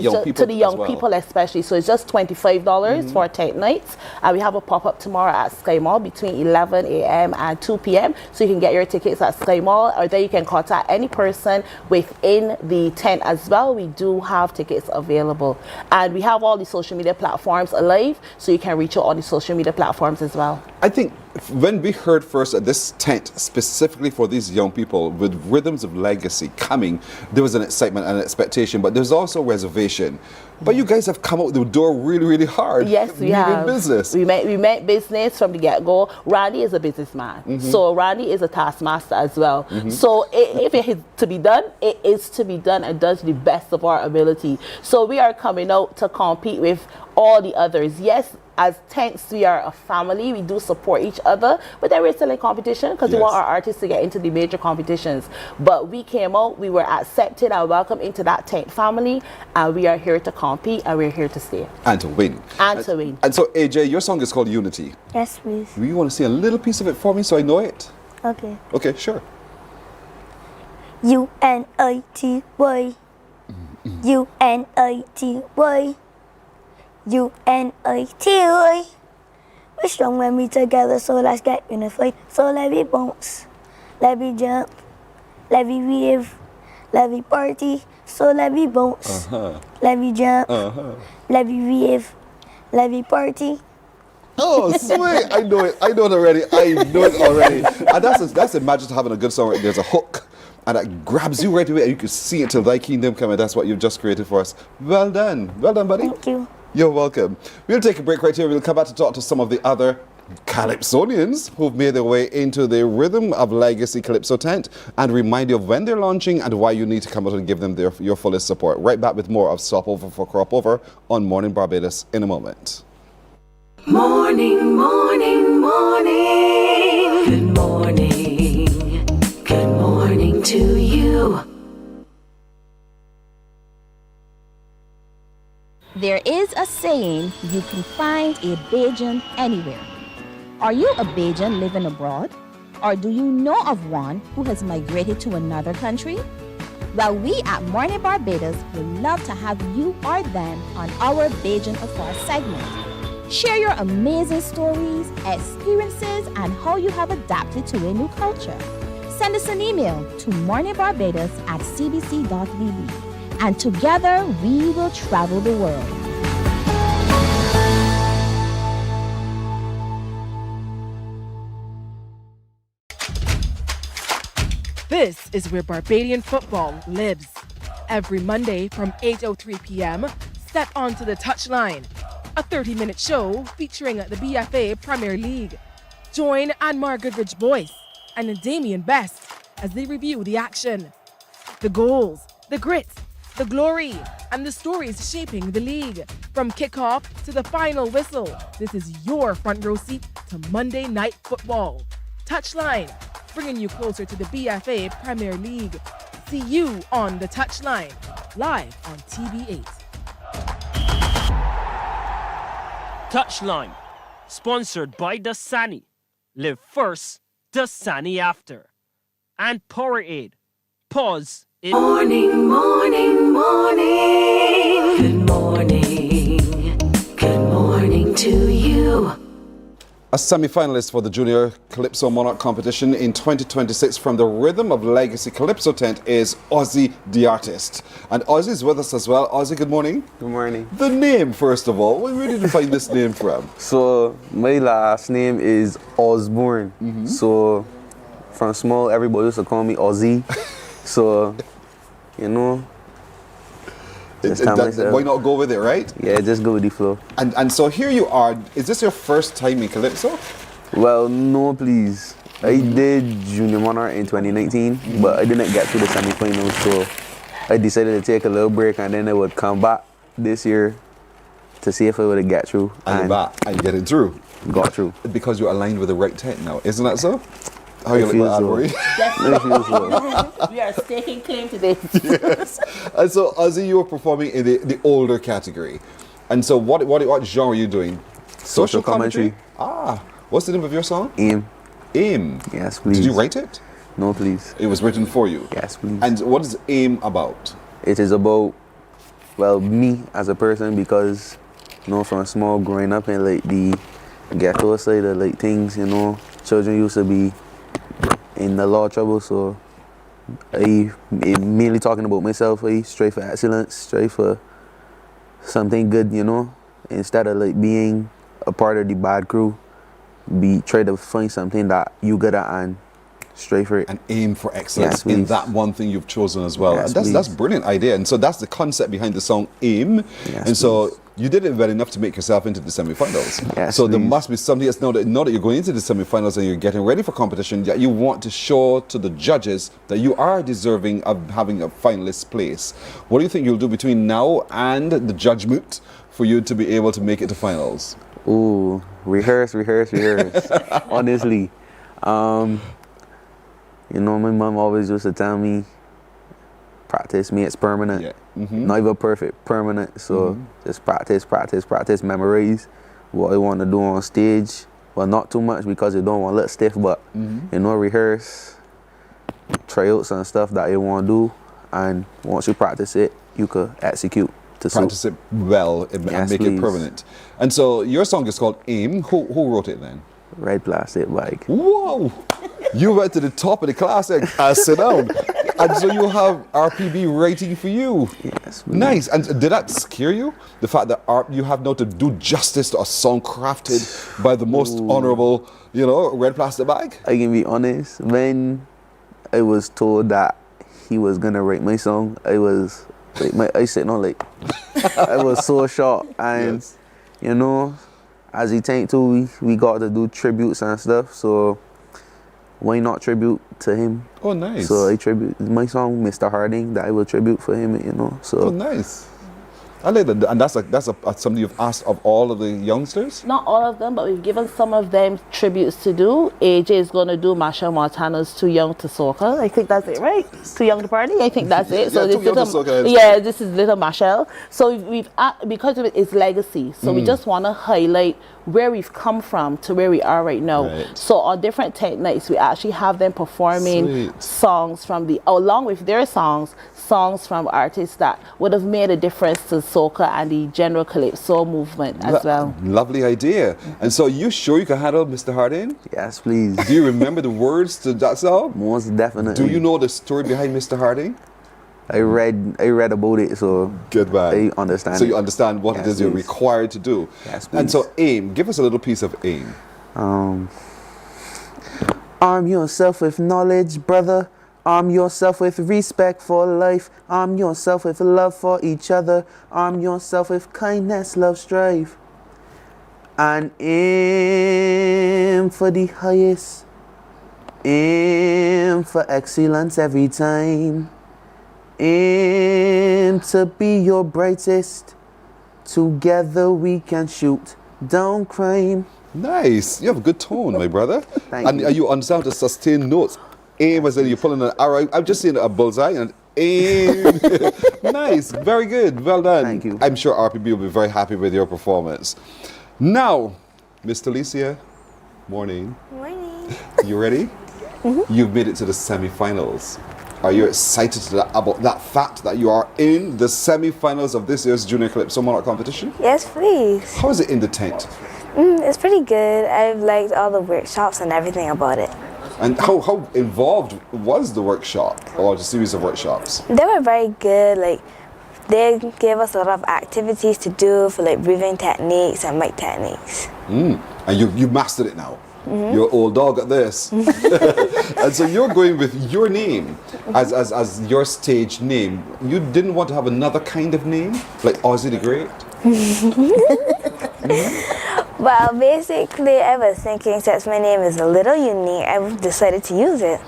young people especially. So it's just $25 for tent nights. And we have a pop-up tomorrow at Sky Mall between 11 a.m. and 2 p.m. So you can get your tickets at Sky Mall, or then you can contact any person within the tent as well. We do have tickets available. And we have all the social media platforms alive, so you can reach out on the social media platforms as well. I think when we heard first that this tent specifically for these young people with Rhythms of Legacy coming, there was an excitement and an expectation, but there's also reservation. But you guys have come out the door really, really hard. Yes, we have. Business. We meant business from the get-go. Randy is a businessman. So Randy is a taskmaster as well. So if it is to be done, it is to be done and done to the best of our ability. So we are coming out to compete with all the others. Yes, as tents, we are a family. We do support each other, but then we're still in competition because we want our artists to get into the major competitions. But we came out, we were accepted and welcomed into that tent family, and we are here to compete and we're here to stay. And to win. And to win. And so, AJ, your song is called Unity. Yes, please. Do you want to sing a little piece of it for me so I know it? Okay. Okay, sure. U-N-I-T-Y. U-N-I-T-Y. U-N-I-T-Y. We're strong when we together, so let's get unified. So let me bounce, let me jump, let me wave, let me party. So let me bounce, let me jump, let me wave, let me party. Oh, sweet. I know it. I know it already. And that's the magic of having a good song. There's a hook. And that grabs you right away, and you can see it till thy kingdom come, and that's what you've just created for us. Well done. Well done, buddy. Thank you. You're welcome. We'll take a break right here. We'll come back to talk to some of the other Calypsonians who've made their way into the Rhythm of Legacy Calypso tent, and remind you of when they're launching and why you need to come out and give them your fullest support. Right back with more of Stopover for Cropover on Morning Barbados in a moment. Morning, morning, morning. Good morning. Good morning to you. There is a saying, you can find a Bajan anywhere. Are you a Bajan living abroad? Or do you know of one who has migrated to another country? Well, we at Mornin Barbados would love to have you or them on our Bajan Afar segment. Share your amazing stories, experiences, and how you have adapted to a new culture. Send us an email to morninbarbados@cbc.vb, and together we will travel the world. This is where Barbadian football lives. Every Monday from 8:03 p.m., step onto the touchline. A 30-minute show featuring the BFA Premier League. Join Anmar Goodrich Boyce and Damien Best as they review the action, the goals, the grit, the glory, and the stories shaping the league. From kickoff to the final whistle, this is your front row seat to Monday Night Football. Touchline, bringing you closer to the BFA Premier League. See you on the touchline, live on TV8. Touchline, sponsored by Dasani. Live first, Dasani after. And Powerade. Pause. Morning, morning, morning. Good morning. Good morning to you. A semi-finalist for the Junior Calypso Monarch competition in 2026 from the Rhythm of Legacy Calypso tent is Ozzy the artist. And Ozzy is with us as well. Ozzy, good morning. Good morning. The name, first of all, where did you find this name from? So, my last name is Osborne. So, from small, everybody used to call me Ozzy. So, you know, why not go with it, right? Yeah, just go with the flow. And so here you are. Is this your first time in Calypso? Well, no, please. I did Junior Monarch in 2019, but I didn't get to the semi-finals, so I decided to take a little break, and then I would come back this year to see if I would get through. And you're back, and you get it through. Got through. Because you're aligned with the right tent now, isn't that so? How I you feel like so. We are staking claim today. Yes. And so, Ozzy, you were performing in the older category. And so, what genre are you doing? Social commentary. Ah, what's the name of your song? Aim. Aim. Yes, please. Did you write it? No, please. It was written for you. Yes, please. And what is Aim about? It is about, well, me as a person, because, you know, from small growing up in like the ghetto side of like things, you know, children used to be in a lot of trouble, so I mainly talking about myself. I strive for excellence, strive for something good, you know, instead of like being a part of the bad crew. Try to find something that you good at and strive for it. And aim for excellence Yes, in that one thing you've chosen as well. Yes, And that's a brilliant idea. And so that's the concept behind the song Aim. Yes, and so you did it well enough to make yourself into the semi-finals. Yes, so there please. must be something else now that you're going into the semi-finals and you're getting ready for competition, that you want to show to the judges that you are deserving of having a finalist place. What do you think you'll do between now and the judgment for you to be able to make it to finals? Ooh, rehearse. Honestly. You know, my mom always used to tell me, practice makes permanent. Yeah. Not even perfect, permanent. So just practice, memorize what I want to do on stage. Well, not too much because you don't want to look stiff, but you know, rehearse, tryouts and stuff that you want to do. And once you practice it, you could execute. Practice it well and make it permanent. And so your song is called Aim. Who wrote it then? Red Plastic Bag. Whoa! You went to the top of the class and sit down. And so you have RPB writing for you. Yes. Nice. And did that scare you? The fact that you have now to do justice to a song crafted by the most honorable, you know, Red Plastic Bag? I can be honest. When I was told that he was going to write my song, I was like, I sitting on like, I was so shocked. And, you know, as he thanked to, we got to do tributes and stuff. So why not tribute to him? Oh, nice. So I tribute my song, Mr. Harding, that I will tribute for him, you know. So oh, nice. I like that. And that's something you've asked of all of the youngsters? Not all of them, but we've given some of them tributes to do. AJ is going to do Machel Montana's Too Young to Soca. I think that's it, right? Too Young to Party? I think that's it. So Too Young to Soca. Yeah, this is Little Machel. So we've because of its legacy. So we just want to highlight where we've come from to where we are right now. Right. So on different tech nights, we actually have them performing songs from along with their songs from artists that would have made a difference to soca and the general Calypso movement as well. Lovely idea. And so you sure you can handle Mr. Harding? Yes, please. Do you remember the words to that song? Most definitely. Do you know the story behind Mr. Harding? I read about it, so good man. I understand. So you understand what it is you're required to do. Yes, and so aim. Give us a little piece of aim. Arm yourself with knowledge, brother. Arm yourself with respect for life. Arm yourself with love for each other. Arm yourself with kindness, love, strive. And aim for the highest. Aim for excellence every time. Aim to be your brightest. Together we can shoot down crime. Nice. You have a good tone, my brother. Thank and you. You understand to sustain notes. Aim as in you're pulling an arrow. I'm just seeing a bullseye and aim. Nice. Very good. Well done. Thank you. I'm sure RPB will be very happy with your performance. Now, Miss Alicia, morning. Morning. You ready? You've made it to the semi-finals. Are you excited about that fact that you are in the semi-finals of this year's Junior Calypso Monarch competition? Yes, please. How is it in the tent? It's pretty good. I've liked all the workshops and everything about it. And how involved was the workshop or the series of workshops? They were very good. Like, they gave us a lot of activities to do for like breathing techniques and mic techniques. And you mastered it now. You're old dog at this. And so you're going with your name as your stage name. You didn't want to have another kind of name, like Ozzy the Great? Well, basically, I was thinking since my name is a little unique, I decided to use it.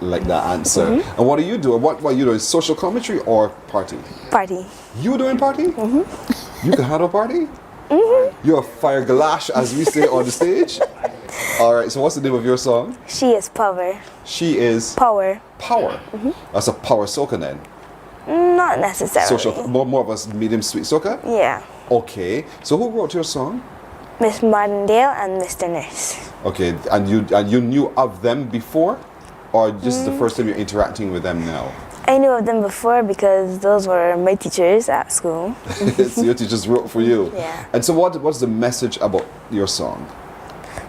Like that answer. And what are you doing? What are you doing? Social commentary or party? Party. You doing party? You can handle party? You're a fire galash, as we say on the stage. All right, so what's the name of your song? She is power. She is? Power. Power. That's a power soca then? Not necessarily. Social, more of a medium sweet soca? Yeah. Okay, so who wrote your song? Miss Martindale and Mr. Nurse. Okay, and you knew of them before? Or this is the first time you're interacting with them now? I knew of them before because those were my teachers at school. So your teachers wrote for you? Yeah. And so what's the message about your song?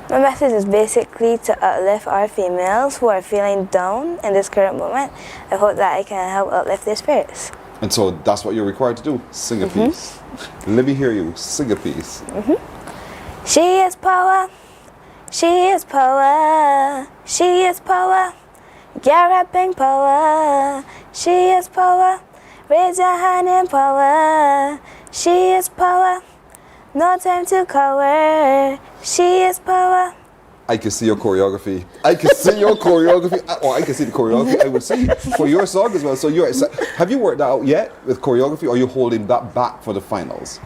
My message is basically to uplift our females who are feeling down in this current moment. I hope that I can help uplift their spirits. And so that's what you're required to do? Sing a piece. Let me hear you. Sing a piece. She is power. She is power. She is power. Get rapping power. She is power. Raise your hand in power. She is power. No time to cower. She is power. I can see your choreography. I can see your choreography. Or I can see the choreography I would see for your song as well. So have you worked that out yet with choreography, or are you holding that back for the finals?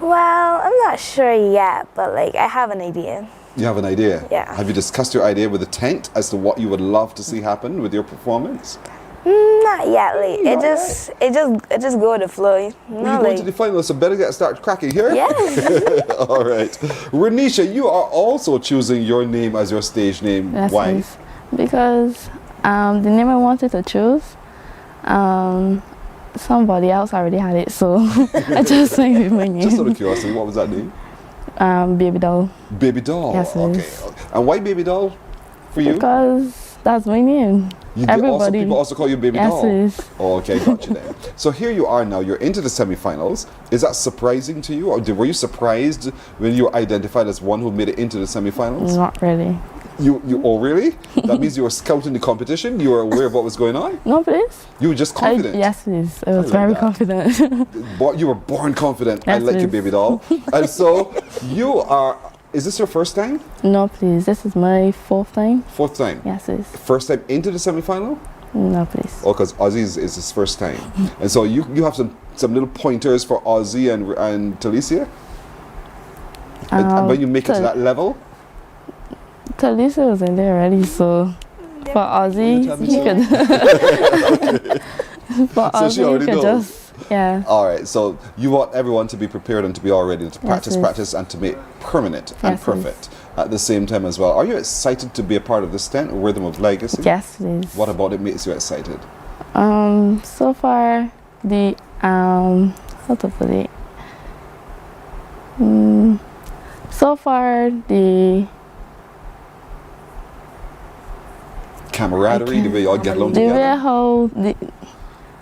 Well, I'm not sure yet, but like I have an idea. You have an idea? Yeah. Have you discussed your idea with the tent as to what you would love to see happen with your performance? Not yet. Like it just go with the flow. You're going to the finals, so better start cracking here. Yeah. All right. Renisha, you are also choosing your name as your stage name. Yes, Why? please. Because the name I wanted to choose, somebody else already had it, so I just went with my name. Just out of curiosity, what was that name? Baby Doll. Baby Doll. Yes, okay. And why Baby Doll for you? Because that's my name. People also call you Baby Doll. Yes, please. Oh, okay, got you there. So here you are now. You're into the semi-finals. Is that surprising to you, or were you surprised when you were identified as one who made it into the semi-finals? Not really. Oh, really? That means you were scouting the competition? You were aware of what was going on? No, please. You were just confident? Yes, please. I was very confident. You were born confident. Yes, I like you, please. Baby Doll. And so you are... Is this your first time? No, please. This is my fourth time. Fourth time? Yes, please. First time into the semi-final? No, please. Oh, because Ozzy is his first time. And so you have some little pointers for Ozzy and Talicia? When you make it to that level? Calypso was in there already, so for Ozzy, you could. For So she Ozzy, already you could knows. just, yeah. All right, so you want everyone to be prepared and to be all ready to practice, yes. practice, and to make permanent and Yes, perfect at the same time as well. Are you excited to be a part of this tent, Rhythm of Legacy? Yes, please. What about it makes you excited? So far, the how to put it? So far, the Camaraderie, the way you all get along the way together? how the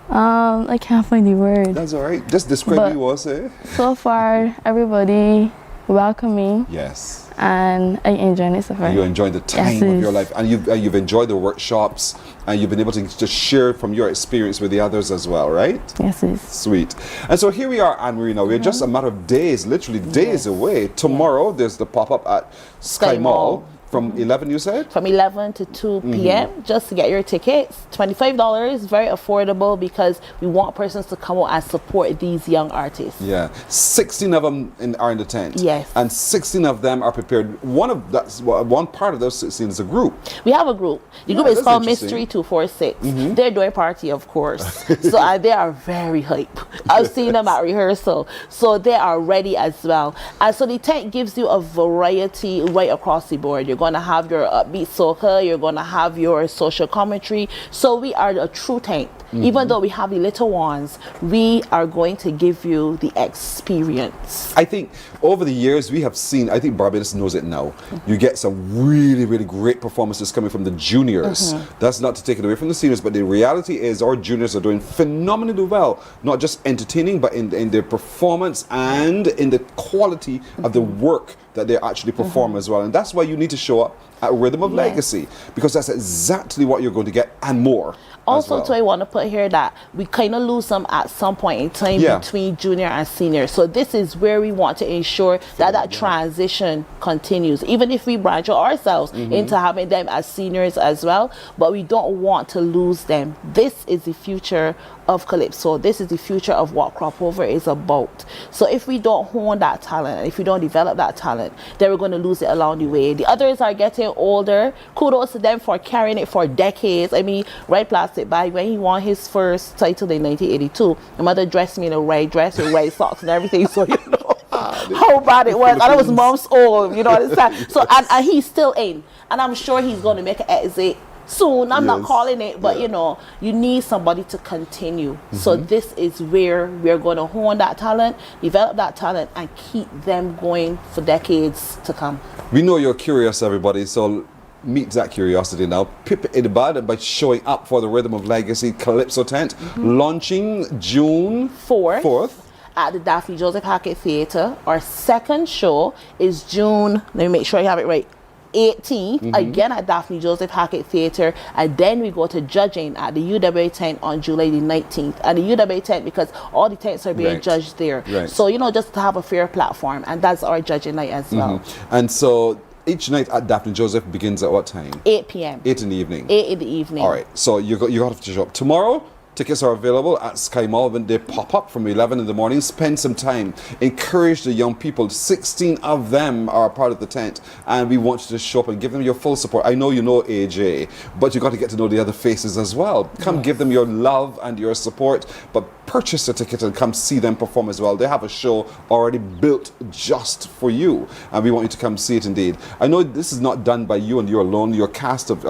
I can't find the word. That's all right. Just describe what you want to say. So far, everybody welcoming. Yes. And I enjoying it so far. You enjoyed the time Yes, of your life, and you've enjoyed the workshops, and you've been able to just share from your experience with the others as well, right? Yes, yes. Sweet. And so here we are, Anne-Marie, now. We're just a matter of days, literally days away. Tomorrow, there's the pop-up at Sky Mall. From 11, you said? From 11 to 2 p.m. Just to get your tickets. $25, very affordable because we want persons to come out and support these young artists. Yeah. 16 of them are in the tent. Yes. And 16 of them are prepared. One part of those 16 is a group. We have a group. The group is called Mystery 246. They're doing party, of course. So they are very hype. I've seen them at rehearsal. So they are ready as well. And so the tent gives you a variety right across the board. You're going to have your upbeat soca, you're going to have your social commentary. So we are a true tent. Even though we have the little ones, we are going to give you the experience. I think over the years we have seen, I think Barbados knows it now. You get some really, really great performances coming from the juniors. That's not to take it away from the seniors, but the reality is our juniors are doing phenomenally well. Not just entertaining, but in their performance and in the quality of the work that they actually perform as well. And that's why you need to show up at Rhythm of Legacy, because that's exactly what you're going to get and more. Also, too, I want to put here that we kind of lose them at some point in time between junior and senior. So this is where we want to ensure that transition continues, even if we branch out ourselves into having them as seniors as well. But we don't want to lose them. This is the future of Calypso. This is the future of what Crop Over is about. So if we don't hone that talent, and if we don't develop that talent, then we're going to lose it along the way. The others are getting older. Kudos to them for carrying it for decades. I mean, Red Plastic Bag, when he won his first title in 1982, my mother dressed me in a red dress with red socks and everything, so you know how bad it was. And I was months old, you know what I'm saying? So, and he's still in. And I'm sure he's going to make an exit soon. I'm not calling it, but you know, you need somebody to continue. So this is where we're going to hone that talent, develop that talent, and keep them going for decades to come. We know you're curious, everybody, so meet that curiosity now. Pip it in the bud by showing up for the Rhythm of Legacy Calypso tent, launching June 4th. At the Daphne Joseph Hackett Theatre. Our second show is June, let me make sure I have it right, 18th, again at Daphne Joseph Hackett Theatre, and then we go to judging at the UWA tent on July the 19th. And the UWA tent, because all the tents are being judged there. So, you know, just to have a fair platform, and that's our judging night as well. And so each night at Daphne Joseph begins at what time? 8 p.m. 8 in the evening. 8 in the evening. All right, so you have to show up. Tomorrow, tickets are available at Sky Mall when they pop up from 11 in the morning. Spend some time. Encourage the young people. 16 of them are a part of the tent, and we want you to show up and give them your full support. I know you know AJ, but you got to get to know the other faces as well. Come give them your love and your support, but purchase a ticket and come see them perform as well. They have a show already built just for you, and we want you to come see it indeed. I know this is not done by you and you alone, your cast of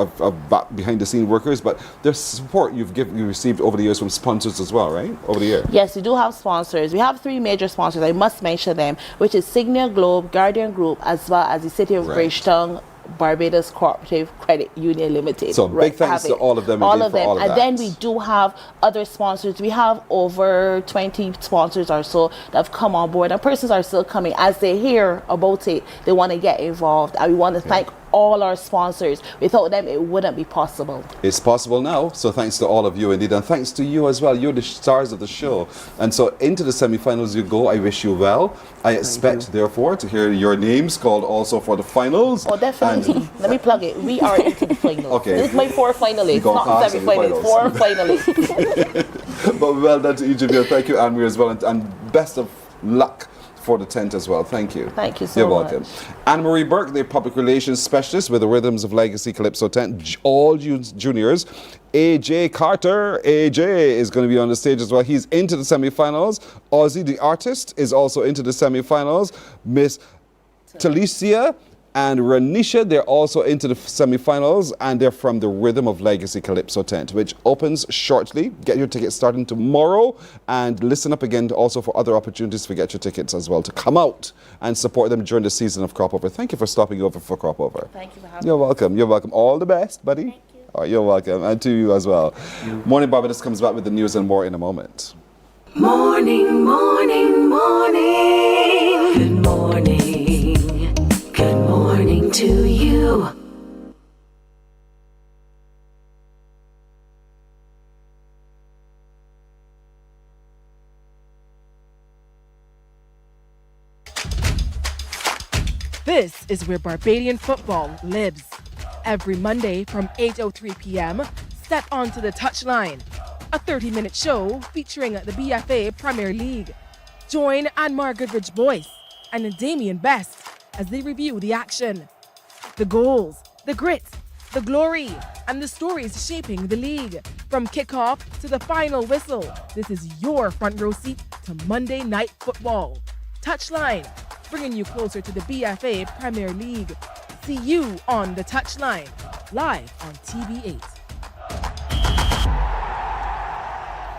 behind the scene workers, but there's support you received over the years from sponsors as well, right? Over the year. Yes, we do have sponsors. We have 3 major sponsors. I must mention them, which is Signia Globe, Guardian Group, as well as the City of Bridgetown Barbados Cooperative Credit Union Limited. So big thanks to all of them. All of them. And then we do have other sponsors. We have over 20 sponsors or so that have come on board, and persons are still coming. As they hear about it, they want to get involved, and we want to thank all our sponsors. Without them, it wouldn't be possible. It's possible now, so thanks to all of you indeed, and thanks to you as well. You're the stars of the show. And so into the semi-finals you go. I wish you well. I expect, therefore, to hear your names called also for the finals. Oh, definitely. Let me plug it. We are into the finals. Okay. This is my 4 finalists, not semi-finals. 4 finalists. But well done to each of you. Thank you, Anne-Marie, as well, and best of luck for the tent as well. Thank you. Thank you so You're much. welcome. Anne-Marie Burke, the public relations specialist with the Rhythms of Legacy Calypso tent, all juniors. AJ Carter, AJ is going to be on the stage as well. He's into the semi-finals. Ozzy, the artist, is also into the semi-finals. Miss Talicia and Ranisha, they're also into the semi-finals, and they're from the Rhythm of Legacy Calypso tent, which opens shortly. Get your tickets starting tomorrow, and listen up again also for other opportunities to get your tickets as well, to come out and support them during the season of Crop Over. Thank you for stopping over for Crop Over. Thank you for having You're me. welcome. You're welcome. All the best, buddy. Thank you. Oh, you're welcome, and to you as well. Morning Barbados comes back with the news and more in a moment. Morning, morning, morning. Good morning. Good morning to you. This is where Barbadian football lives. Every Monday from 8:03 p.m., step onto the touchline. A 30-minute show featuring the BFA Premier League. Join Anmar Goodrich-Boyce and Damien Best as they review the action, the goals, the grit, the glory, and the stories shaping the league. From kickoff to the final whistle, this is your front row seat to Monday Night Football. Touchline, bringing you closer to the BFA Premier League. See you on the touchline, live on TV8.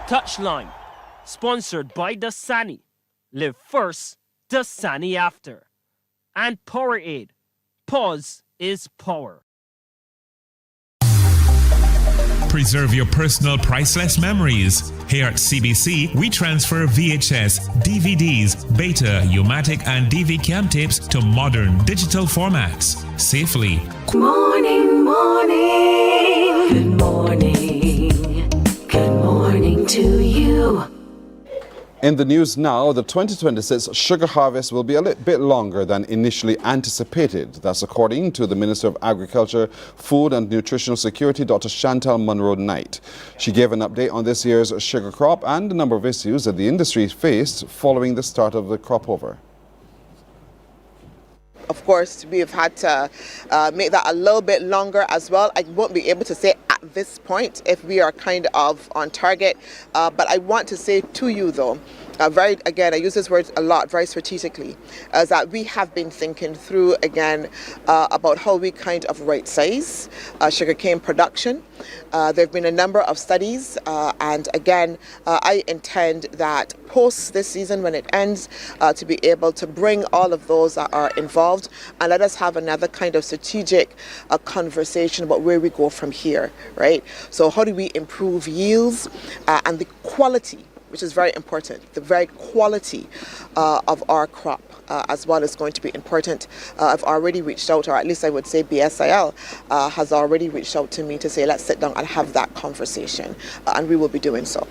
Touchline, sponsored by Dasani. Live first, Dasani after. And Powerade. Pause is power. Preserve your personal priceless memories. Here at CBC, we transfer VHS, DVDs, Beta, U-matic, and DV cam tapes to modern digital formats safely. Morning, morning. Good morning. Good morning to you. In the news now, the 2026 sugar harvest will be a little bit longer than initially anticipated. That's according to the Minister of Agriculture, Food and Nutritional Security, Dr. Chantal Munro-Knight. She gave an update on this year's sugar crop and a number of issues that the industry faced following the start of the crop over. Of course, we've had to make that a little bit longer as well. I won't be able to say at this point if we are kind of on target, but I want to say to you though, again, I use this word a lot, very strategically, is that we have been thinking through again about how we kind of right size sugarcane production. There have been a number of studies, and again, I intend that post this season, when it ends, to be able to bring all of those that are involved and let us have another kind of strategic conversation about where we go from here, right? So how do we improve yields and the quality, which is very important, the very quality of our crop as well is going to be important. I've already reached out, or at least I would say BSIL has already reached out to me to say let's sit down and have that conversation, and we will be doing so.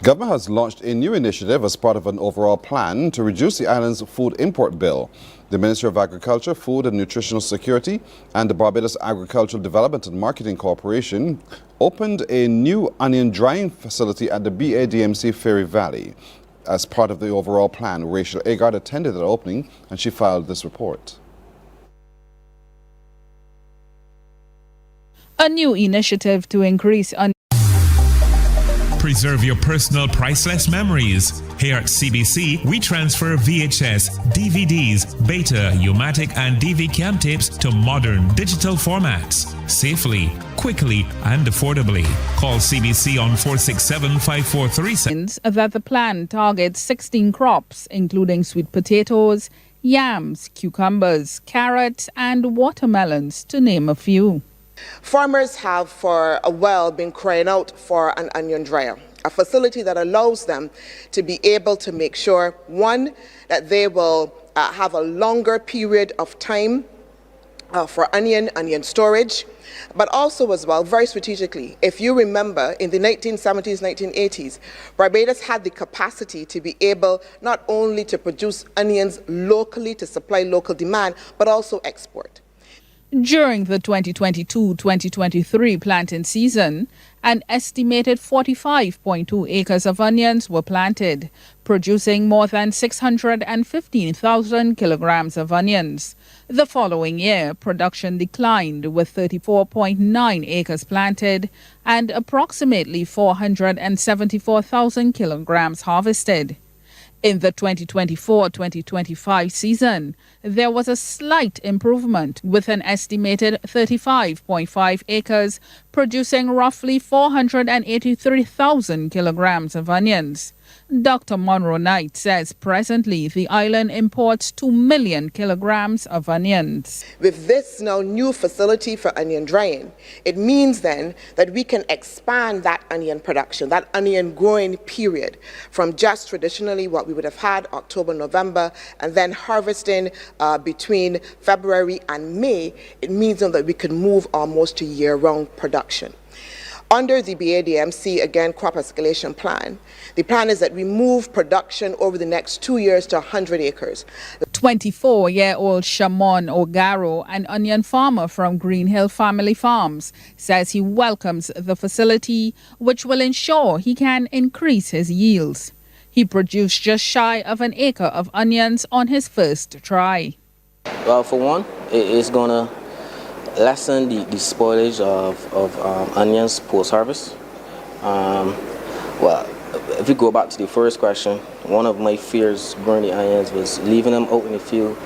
Government has launched a new initiative as part of an overall plan to reduce the island's food import bill. The Ministry of Agriculture, Food and Nutritional Security and the Barbados Agricultural Development and Marketing Corporation opened a new onion drying facility at the BADMC Ferry Valley. As part of the overall plan, Rachel Agard attended the opening and she filed this report. A new initiative to increase Preserve your personal priceless memories. Here at CBC, we transfer VHS, DVDs, Beta, U-matic, and DV cam tapes to modern digital formats safely, quickly, and affordably. Call CBC on 467-5437. that the plan targets 16 crops, including sweet potatoes, yams, cucumbers, carrots, and watermelons, to name a few. Farmers have for a while been crying out for an onion dryer. a facility that allows them to be able to make sure, one, that they will have a longer period of time for onion storage, but also as well, very strategically, if you remember, in the 1970s, 1980s, Barbados had the capacity to be able not only to produce onions locally to supply local demand, but also export. During the 2022-2023 planting season, an estimated 45.2 acres of onions were planted, producing more than 615,000 kilograms of onions. The following year, production declined with 34.9 acres planted and approximately 474,000 kilograms harvested. In the 2024-2025 season, there was a slight improvement with an estimated 35.5 acres producing roughly 483,000 kilograms of onions. Dr. Monroe Knight says presently the island imports 2 million kilograms of onions. With this now new facility for onion drying, it means then that we can expand that onion production, that onion growing period, from just traditionally what we would have had October, November, and then harvesting between February and May. It means then that we can move almost to year-round production. Under the BADMC, again, crop escalation plan, the plan is that we move production over the next 2 years to 100 acres. 24-year-old Shamon Ogaro, an onion farmer from Green Hill Family Farms, says he welcomes the facility, which will ensure he can increase his yields. He produced just shy of an acre of onions on his first try. Well, for one, it's going to lessen the spoilage of onions post-harvest. Well, if we go back to the first question, one of my fears growing the onions was leaving them out in the field.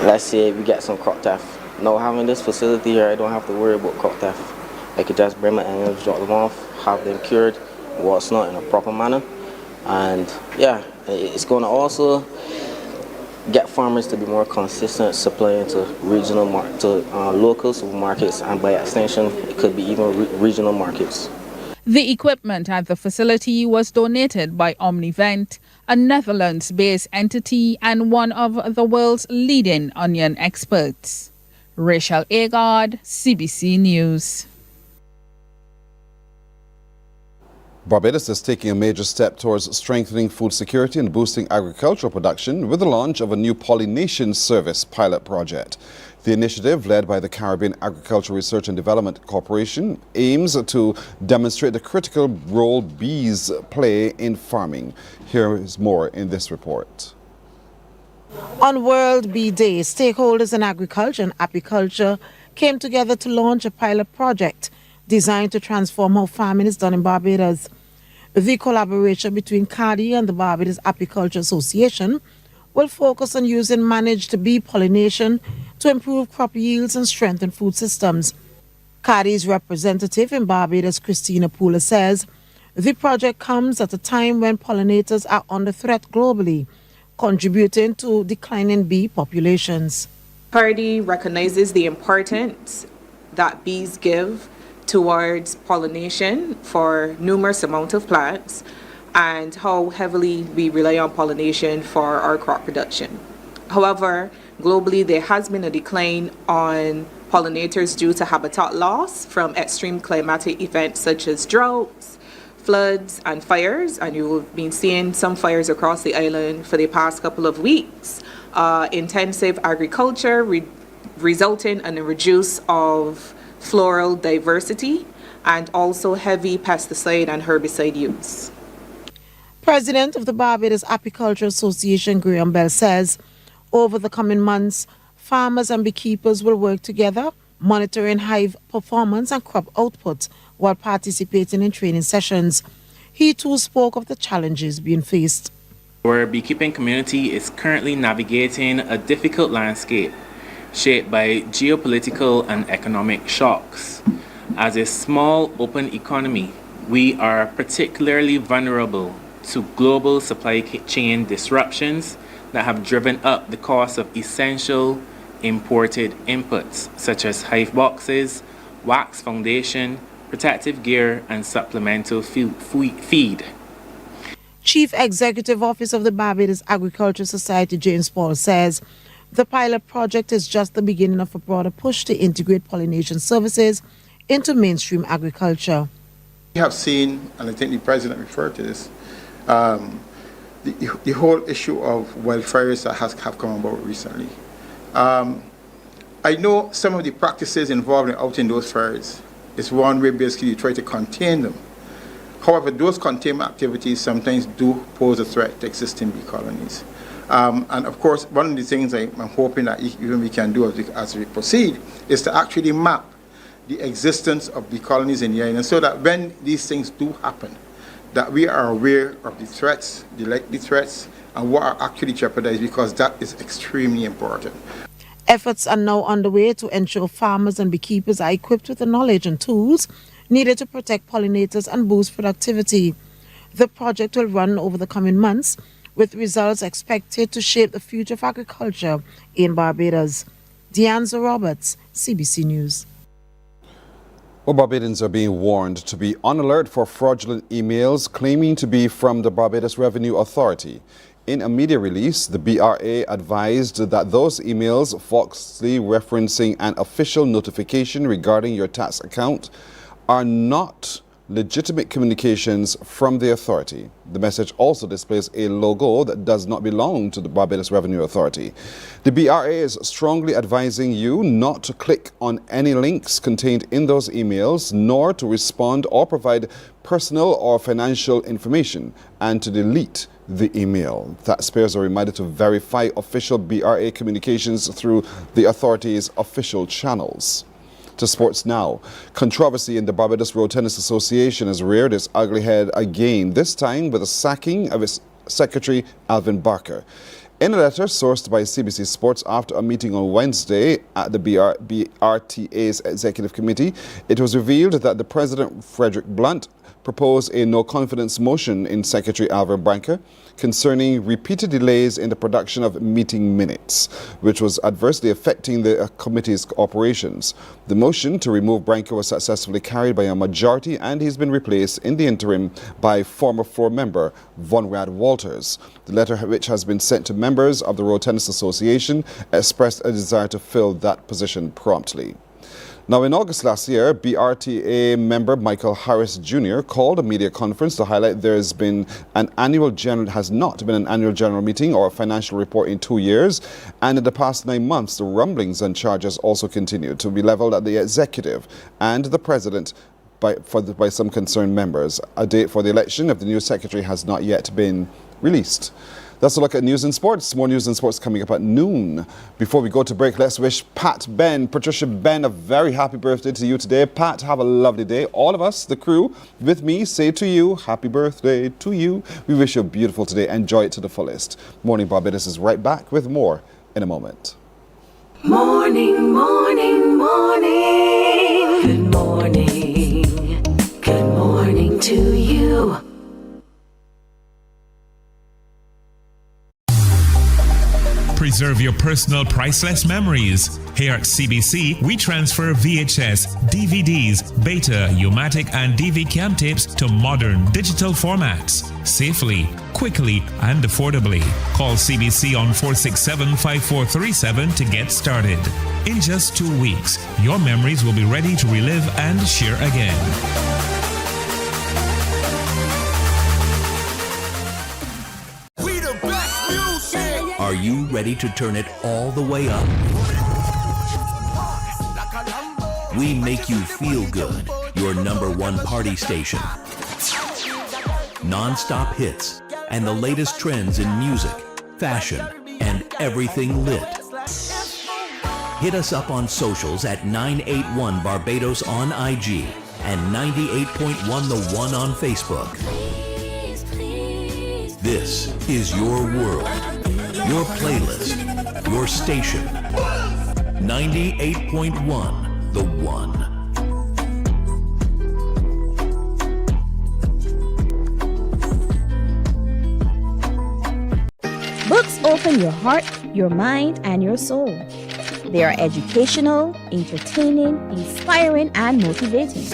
Let's say we get some crop theft. Now having this facility here, I don't have to worry about crop theft. I could just bring my onions, drop them off, have them cured, what's not, in a proper manner. And yeah, it's going to also get farmers to be more consistent supplying to local supermarkets, and by extension, it could be even regional markets. The equipment at the facility was donated by Omnivent, a Netherlands-based entity and one of the world's leading onion experts. Rachel Agard, CBC News. Barbados is taking a major step towards strengthening food security and boosting agricultural production with the launch of a new pollination service pilot project. The initiative, led by the Caribbean Agricultural Research and Development Corporation, aims to demonstrate the critical role bees play in farming. Here is more in this report. On World Bee Day, stakeholders in agriculture and apiculture came together to launch a pilot project designed to transform how farming is done in Barbados. The collaboration between CADI and the Barbados Apiculture Association will focus on using managed bee pollination to improve crop yields and strengthen food systems. CADI's representative in Barbados, Christina Pula, says the project comes at a time when pollinators are under threat globally, contributing to declining bee populations. CADI recognizes the importance that bees give towards pollination for numerous amount of plants and how heavily we rely on pollination for our crop production. However, globally there has been a decline on pollinators due to habitat loss from extreme climatic events such as droughts, floods and fires, and you've been seeing some fires across the island for the past couple of weeks. Intensive agriculture resulting in a reduce of floral diversity and also heavy pesticide and herbicide use. President of the Barbados Apiculture Association, Graham Bell, says over the coming months, farmers and beekeepers will work together, monitoring hive performance and crop output while participating in training sessions. He too spoke of the challenges being faced. Our beekeeping community is currently navigating a difficult landscape shaped by geopolitical and economic shocks. As a small, open economy, we are particularly vulnerable to global supply chain disruptions that have driven up the cost of essential imported inputs such as hive boxes, wax foundation, protective gear, and supplemental feed. Chief Executive Officer of the Barbados Agriculture Society, James Paul, says the pilot project is just the beginning of a broader push to integrate pollination services into mainstream agriculture. We have seen, and I think the President referred to this, the whole issue of wildfires that have come about recently. I know some of the practices involved out in those fires is one way basically you try to contain them. However, those containment activities sometimes do pose a threat to existing bee colonies. And of course, one of the things I'm hoping that even we can do as we proceed is to actually map the existence of bee colonies in the island so that when these things do happen, that we are aware of the threats, the likely threats, and what are actually jeopardized, because that is extremely important. Efforts are now underway to ensure farmers and beekeepers are equipped with the knowledge and tools needed to protect pollinators and boost productivity. The project will run over the coming months, with results expected to shape the future of agriculture in Barbados. Deanza Roberts, CBC News. Well, Barbadians are being warned to be on alert for fraudulent emails claiming to be from the Barbados Revenue Authority. In a media release, the BRA advised that those emails falsely referencing an official notification regarding your tax account are not legitimate communications from the authority. The message also displays a logo that does not belong to the Barbados Revenue Authority. The BRA is strongly advising you not to click on any links contained in those emails, nor to respond or provide personal or financial information, and to delete the email. Taxpayers are reminded to verify official BRA communications through the authority's official channels. To sports now. Controversy in the Barbados Road Tennis Association has reared its ugly head again, this time with the sacking of its secretary, Alvin Barker. In a letter sourced by CBC Sports after a meeting on Wednesday at the BRTA's Executive Committee, it was revealed that the President, Frederick Blunt, proposed a no-confidence motion in Secretary Alvin Barker concerning repeated delays in the production of meeting minutes, which was adversely affecting the committee's operations. The motion to remove Branker was successfully carried by a majority, and he's been replaced in the interim by former floor member Vonrad Walters. The letter, which has been sent to members of the Road Tennis Association, expressed a desire to fill that position promptly. Now, in August last year, BRTA member Michael Harris Jr. called a media conference to highlight there has not been an annual general meeting or a financial report in 2 years, and in the past 9 months, the rumblings and charges also continued to be leveled at the executive and the president by some concerned members. A date for the election of the new secretary has not yet been released. That's a look at news and sports. More news and sports coming up at noon. Before we go to break, let's wish Patricia Ben, a very happy birthday to you today. Pat, have a lovely day. All of us, the crew, with me, say to you, happy birthday to you. We wish you a beautiful today. Enjoy it to the fullest. Morning Barbados is right back with more in a moment. Morning, morning, morning. Good morning. Good morning to you. Preserve your personal priceless memories. Here at CBC, we transfer VHS, DVDs, Beta, U-matic, and DV cam tapes to modern digital formats. Safely, quickly, and affordably. Call CBC on 467-5437 to get started. In just 2 weeks, your memories will be ready to relive and share again. Are you ready to turn it all the way up? We make you feel good. Your #1 party station. Non-stop hits and the latest trends in music, fashion, and everything lit. Hit us up on socials at 981 Barbados on IG and 98.1 The One on Facebook. This is your world. Your playlist, your station, 98.1, The One. Books open your heart, your mind, and your soul. They are educational, entertaining, inspiring, and motivating.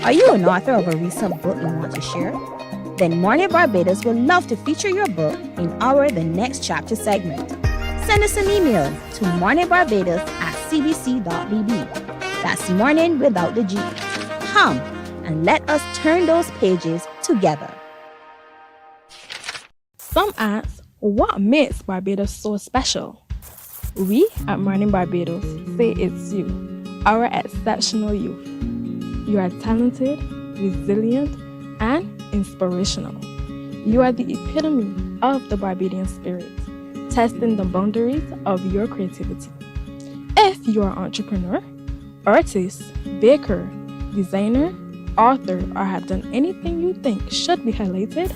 Are you an author of a recent book you want to share? Then Mornin Barbados would love to feature your book in our The Next Chapter segment. Send us an email to morninbarbados@cbc.bb. That's morning without the G. Come and let us turn those pages together. Some ask, what makes Barbados so special? We at Mornin Barbados say it's you, our exceptional youth. You are talented, resilient, and inspirational. You are the epitome of the Barbadian spirit, testing the boundaries of your creativity. If you are an entrepreneur, artist, baker, designer, author, or have done anything you think should be highlighted,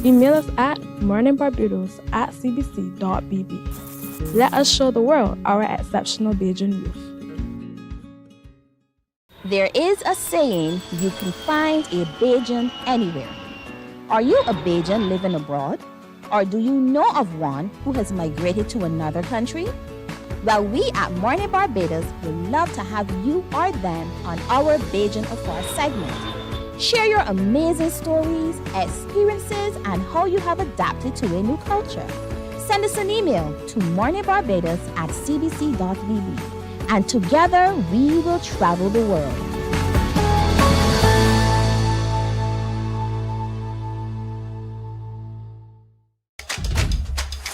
email us at morninbarbados@cbc.bb. Let us show the world our exceptional Bajan youth. There is a saying, you can find a Bajan anywhere. Are you a Bajan living abroad? Or do you know of one who has migrated to another country? Well, we at Mornin Barbados would love to have you or them on our Bajan Afar segment. Share your amazing stories, experiences, and how you have adapted to a new culture. Send us an email to morninbarbados@cbc.bb. And together we will travel the world.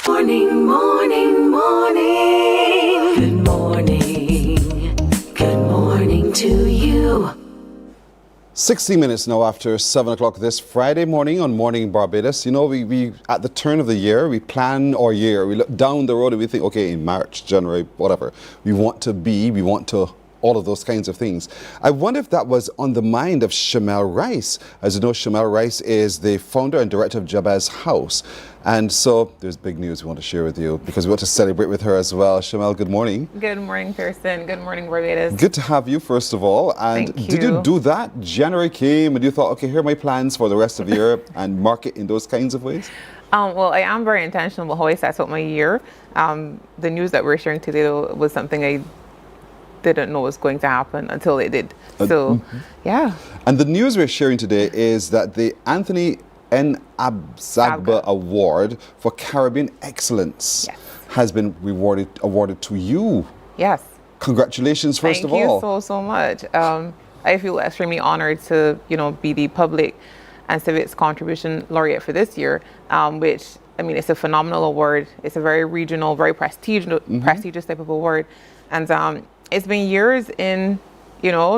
Morning, morning, morning. Good morning. Good morning to you. 60 minutes now after 7 o'clock this Friday morning on Morning Barbados. You know, we at the turn of the year, we plan our year. We look down the road and we think, okay, in March, January, whatever, we want to, all of those kinds of things. I wonder if that was on the mind of Shamel Rice. As you know, Shamel Rice is the founder and director of Jabez House. And so there's big news we want to share with you because we want to celebrate with her as well. Shamel, good morning. Good morning, Pearson. Good morning, Barbados. Good to have you, first of all. And Thank did you do that? January came and you thought, okay, here are my plans for the rest of the year and mark it in those kinds of ways? Well, I am very intentional about how I set out my year. The news that we're sharing today was something I didn't know was going to happen until it did. So, yeah. And the news we're sharing today is that the Anthony N. Abzagba Award for Caribbean Excellence has been awarded to you. Yes. Congratulations, first of all. Thank you so much. I feel extremely honored to, be the public and civics contribution laureate for this year, which, I mean, it's a phenomenal award. It's a very regional, very prestigious type of award. And it's been years in,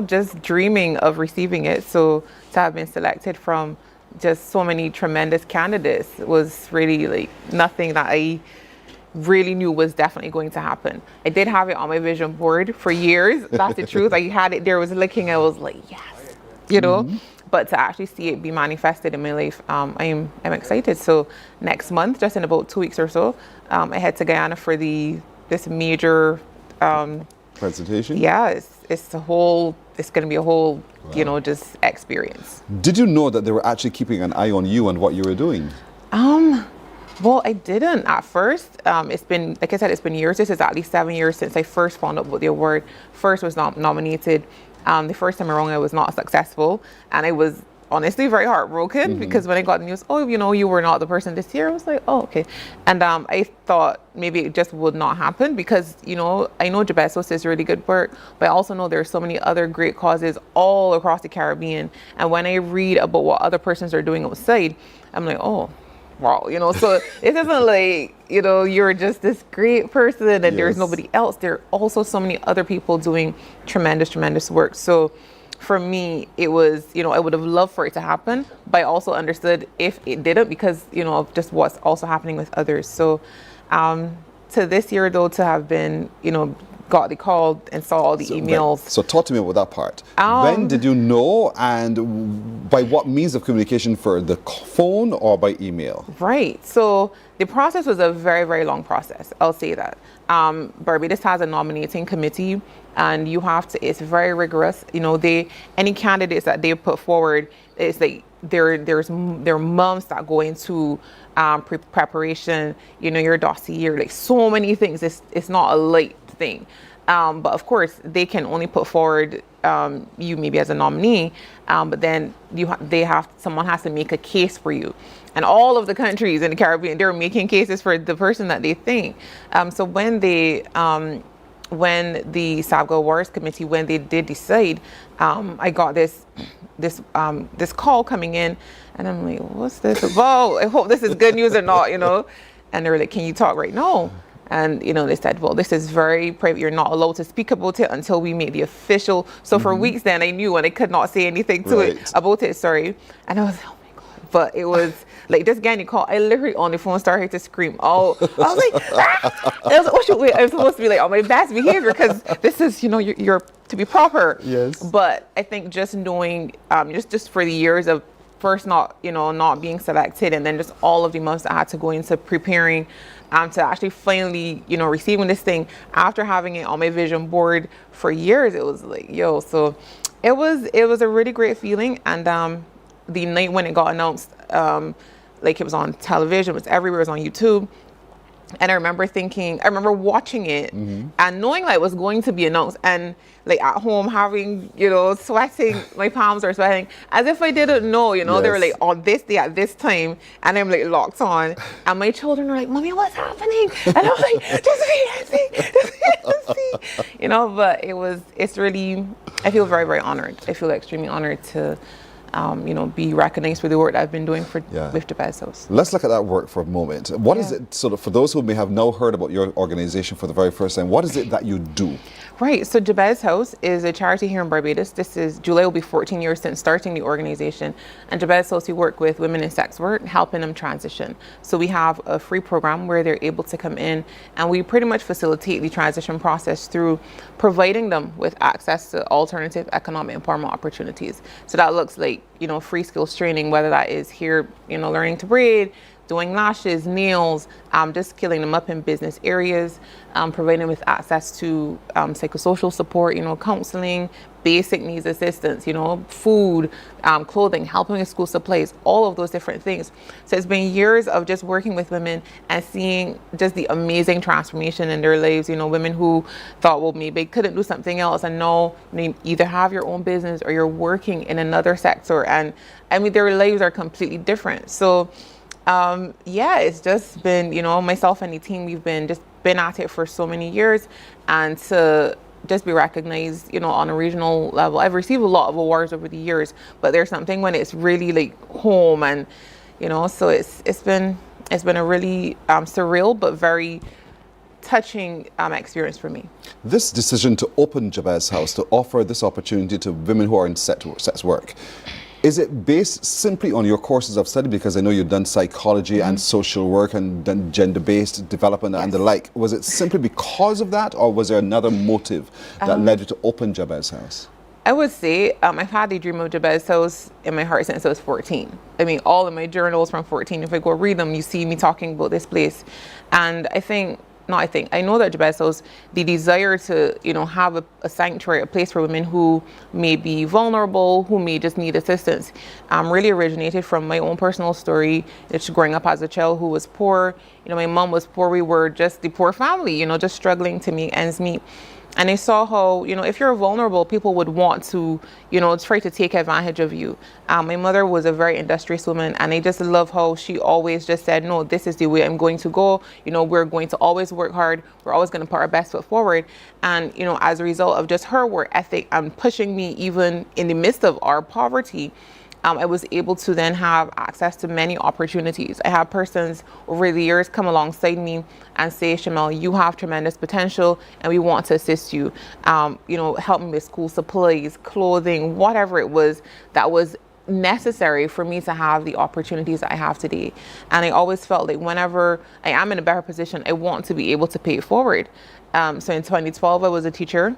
just dreaming of receiving it. So to have been selected from just so many tremendous candidates was really like nothing that I really knew was definitely going to happen. I did have it on my vision board for years. That's the truth. I had it there, was looking, I was like, yes, But to actually see it be manifested in my life, I'm excited. So next month, just in about 2 weeks or so, I head to Guyana for this major presentation. Yeah, it's going to be a whole, just experience. Did you know that they were actually keeping an eye on you and what you were doing? Well, I didn't at first. It's been, like I said, it's been years. This is at least 7 years since I first found out about the award. First was nominated. The first time around, I was not successful, and I was honestly very heartbroken because when I got the news, you were not the person this year, I was like, oh, okay. And I thought maybe it just would not happen because, I know Jabez House is really good work, but I also know there are so many other great causes all across the Caribbean. And when I read about what other persons are doing outside, I'm like, oh, wow, so it isn't like, you're just this great person and there's nobody else. There are also so many other people doing tremendous work. So for me, it was, I would have loved for it to happen, but I also understood if it didn't because, of just what's also happening with others. So to this year, though, to have been, got the call and saw all the emails. So talk to me about that part. When did you know, and by what means of communication, for the phone or by email? Right. So the process was a very, very long process. I'll say that. Barbados has a nominating committee, and you have to, it's very rigorous. Any candidates that they put forward, it's like there are months that go into preparation, your dossier, like so many things. It's not a light thing. But of course, they can only put forward you maybe as a nominee, but then someone has to make a case for you. And all of the countries in the Caribbean, they're making cases for the person that they think. So when the SABGA Awards Committee, when they did decide, I got this call coming in, and I'm like, what's this about? I hope this is good news or not, you know? And they were like, can you talk right now? And, you know, they said, well, this is very private. You're not allowed to speak about it until we make the official. So for weeks then I knew, and I could not say anything to it about it, sorry. And I was like, oh my God. But it was like, just getting a call, I literally on the phone started to scream. Oh, I was like, ah! I was like, oh, shoot, wait, I'm supposed to be like on my best behavior because this is, you know, you're to be proper. Yes. But I think just knowing, just for the years of first not being selected, and then just all of the months that I had to go into preparing, to actually finally, you know, receiving this thing after having it on my vision board for years, it was like, yo, so it was a really great feeling. And the night when it got announced, like it was on television, it was everywhere, it was on YouTube. And I remember watching it and knowing like it was going to be announced, and like at home having, you know, sweating, my palms are sweating as if I didn't know, you know. They were like on this day at this time, and I'm like locked on, and my children were like, Mommy, what's happening? And I was like, just wait and see, you know. But it's really, I feel very, very honored. I feel extremely honored to you know, be recognized for the work that I've been doing with Jabez House. Let's look at that work for a moment. What is it, sort of, for those who may have now heard about your organization for the very first time, what is it that you do? Right, so Jabez House is a charity here in Barbados. July will be 14 years since starting the organization. And Jabez House, we work with women in sex work, helping them transition. So we have a free program where they're able to come in, and we pretty much facilitate the transition process through providing them with access to alternative economic empowerment opportunities. So that looks like, you know, free skills training, whether that is here, you know, learning to braid, doing lashes, nails, just skilling them up in business areas, providing them with access to psychosocial support, you know, counseling, basic needs assistance, you know, food, clothing, helping with school supplies, all of those different things. So it's been years of just working with women and seeing just the amazing transformation in their lives. You know, women who thought, well, maybe they couldn't do something else, and now you either have your own business or you're working in another sector, and I mean, their lives are completely different. So yeah, it's just been, you know, myself and the team, we've been at it for so many years, and to just be recognized, you know, on a regional level. I've received a lot of awards over the years, but there's something when it's really like home, and, you know, so it's been a really surreal but very touching experience for me. This decision to open Jabez House, to offer this opportunity to women who are in sex work, is it based simply on your courses of study? Because I know you've done psychology and social work and done gender-based development and the like. Was it simply because of that, or was there another motive that led you to open Jabez House? I would say I've had the dream of Jabez House in my heart since I was 14. I mean, all of my journals from 14, if I go read them, you see me talking about this place. And I know that Jabez House, the desire to, you know, have a sanctuary, a place for women who may be vulnerable, who may just need assistance, really originated from my own personal story. It's growing up as a child who was poor. You know, my mom was poor. We were just the poor family, you know, just struggling to make ends meet. And I saw how, you know, if you're vulnerable, people would want to, you know, try to take advantage of you. My mother was a very industrious woman, and I just love how she always just said, no, this is the way I'm going to go. You know, we're going to always work hard. We're always going to put our best foot forward. And, you know, as a result of just her work ethic and pushing me even in the midst of our poverty, I was able to then have access to many opportunities. I have persons over the years come alongside me and say, Shamel, you have tremendous potential and we want to assist you. You know, help me with school supplies, clothing, whatever it was that was necessary for me to have the opportunities that I have today. And I always felt like whenever I am in a better position, I want to be able to pay it forward. So in 2012, I was a teacher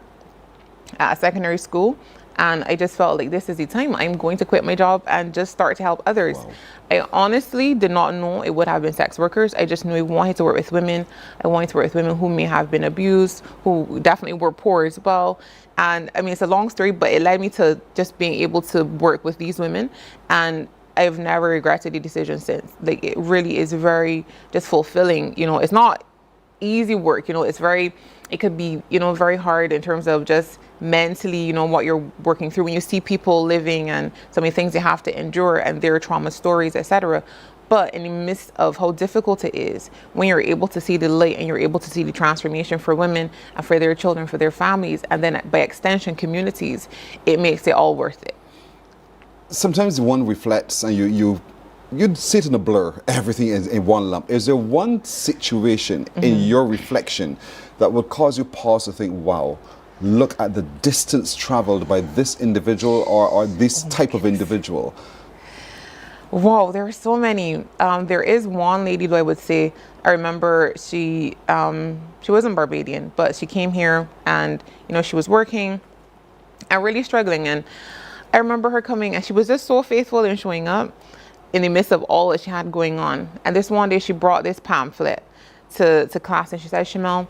at a secondary school. And I just felt like this is the time. I'm going to quit my job and just start to help others. Wow. I honestly did not know it would have been sex workers. I just knew I wanted to work with women. I wanted to work with women who may have been abused, who definitely were poor as well. And I mean, it's a long story, but it led me to just being able to work with these women. And I've never regretted the decision since. Like, it really is very just fulfilling. You know, it's not easy work. You know, it could be, you know, very hard in terms of just mentally, you know, what you're working through when you see people living and so many things they have to endure and their trauma stories, etc. But in the midst of how difficult it is, when you're able to see the light and you're able to see the transformation for women and for their children, for their families, and then by extension communities, it makes it all worth it. Sometimes one reflects and you'd sit in a blur, everything is in one lump. Is there one situation in your reflection that would cause you pause to think, wow, look at the distance traveled by this individual or this type of individual? Wow, there are so many. There is one lady who I would say, I remember she wasn't Barbadian, but she came here and, you know, she was working and really struggling. And I remember her coming and she was just so faithful in showing up in the midst of all that she had going on. And this one day she brought this pamphlet to class and she said, Shamel,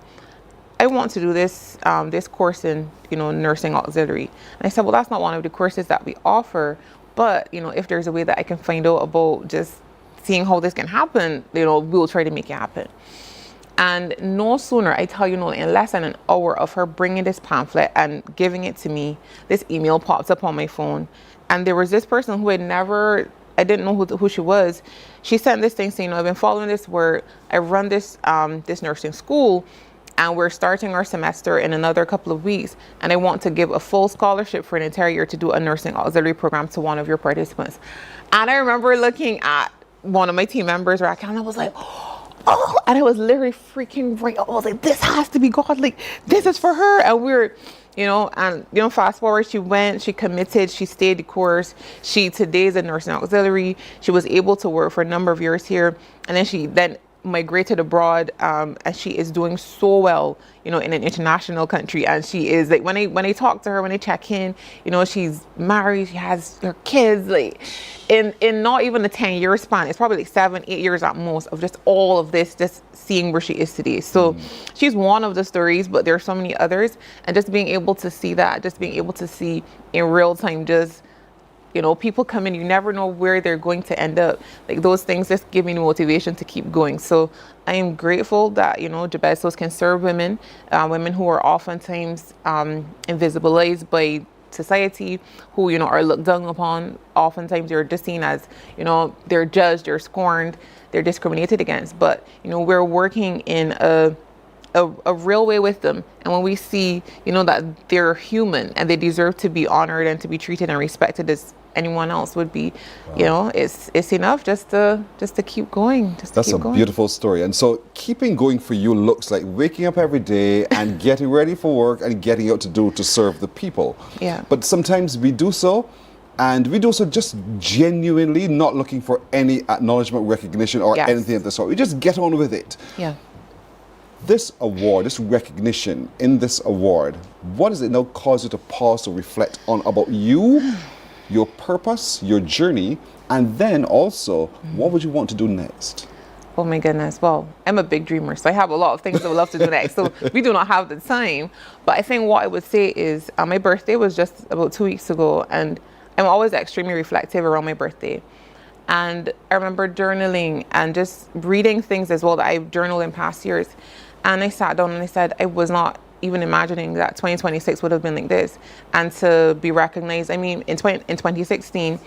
I want to do this this course in, you know, nursing auxiliary. And I said, well, that's not one of the courses that we offer. But, you know, if there's a way that I can find out about just seeing how this can happen, you know, we'll try to make it happen. And no sooner, I tell you, no, in less than an hour of her bringing this pamphlet and giving it to me, this email pops up on my phone. And there was this person who I didn't know who she was. She sent this thing saying, you know, I've been following this work. I run this this nursing school, and we're starting our semester in another couple of weeks. And I want to give a full scholarship for an entire year to do a nursing auxiliary program to one of your participants. And I remember looking at one of my team members, Raquel, and I was like, oh, and I was literally freaking right. I was like, this has to be God. Like, this is for her. And we're, you know, and, you know, fast forward, she went, she committed, she stayed the course. She today is a nursing auxiliary. She was able to work for a number of years here. And then she migrated abroad, and she is doing so well, you know, in an international country. And she is like, when I talk to her, when I check in, you know, she's married, she has her kids, like in not even a 10-year span. It's probably like 7-8 years at most of just all of this, just seeing where she is today. So she's one of the stories, but there are so many others. And just being able to see that, just being able to see in real time, just, you know, people come in, you never know where they're going to end up. Like, those things just give me the motivation to keep going. So I am grateful that, you know, Barbados can serve women, women who are oftentimes invisibilized by society, who, you know, are looked down upon. Oftentimes you're just seen as, you know, they're judged, they're scorned, they're discriminated against. But, you know, we're working in a real way with them. And when we see, you know, that they're human and they deserve to be honored and to be treated and respected as anyone else would be, you know, it's enough just to keep going. That's a beautiful story. And so keeping going for you looks like waking up every day and getting ready for work and getting out to serve the people. Yeah. But sometimes we do so, and we do so just genuinely not looking for any acknowledgement, recognition, or anything of the sort. We just get on with it. Yeah. This award, this recognition in this award, what does it now cause you to pause to reflect on about you, your purpose, your journey, and then also, what would you want to do next? Oh my goodness. Well, I'm a big dreamer, so I have a lot of things I would love to do next. So we do not have the time. But I think what I would say is my birthday was just about 2 weeks ago, and I'm always extremely reflective around my birthday. And I remember journaling and just reading things as well that I've journaled in past years. And I sat down and I said, I was not even imagining that 2026 would have been like this. And to be recognized, I mean, in 2016,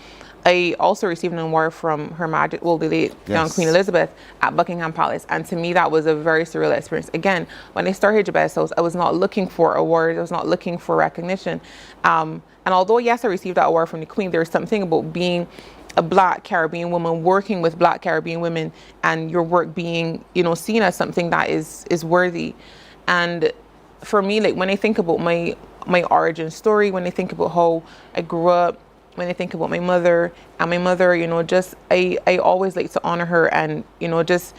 I also received an award from Her Majesty, well, the late young Queen Elizabeth at Buckingham Palace. And to me, that was a very surreal experience. Again, when I started Barbados, I was not looking for awards. I was not looking for recognition. And although, yes, I received that award from the Queen, there's something about being a Black Caribbean woman, working with Black Caribbean women, and your work being, you know, seen as something that is worthy. And for me, like, when I think about my origin story, when I think about how I grew up, when I think about my mother, you know, just I always like to honor her and, you know, just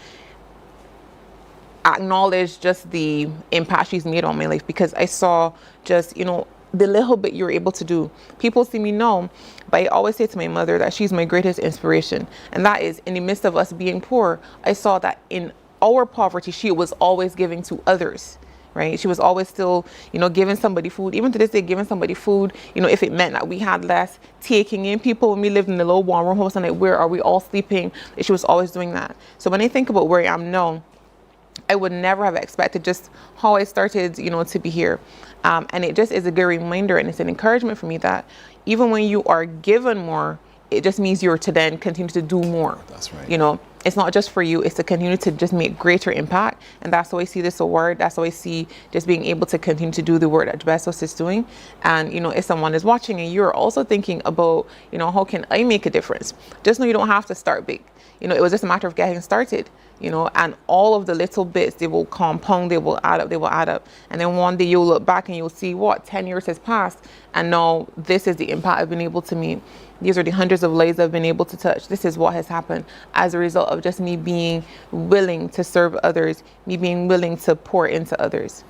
acknowledge just the impact she's made on my life, because I saw just, you know, the little bit you're able to do. People see me now, but I always say to my mother that she's my greatest inspiration. And that is, in the midst of us being poor, I saw that in our poverty, she was always giving to others, right? She was always still, you know, giving somebody food. Even to this day, giving somebody food, you know, if it meant that we had less, taking in people when we lived in the low one-room house and like, where are we all sleeping? She was always doing that. So when I think about where I am now, I would never have expected just how I started, to be here. And it just is a good reminder, and it's an encouragement for me that even when you are given more, it just means you're to then continue to do more. That's right. It's not just for you, it's to continue to just make greater impact. And that's how I see this award. That's how I see just being able to continue to do the work that Barbados is doing. And, if someone is watching and you're also thinking about, how can I make a difference? Just know you don't have to start big. It was just a matter of getting started, and all of the little bits, they will compound, they will add up. And then one day you'll look back and you'll see 10 years has passed. And now this is the impact I've been able to make. These are the hundreds of lives I've been able to touch. This is what has happened as a result of just me being willing to serve others, me being willing to pour into others.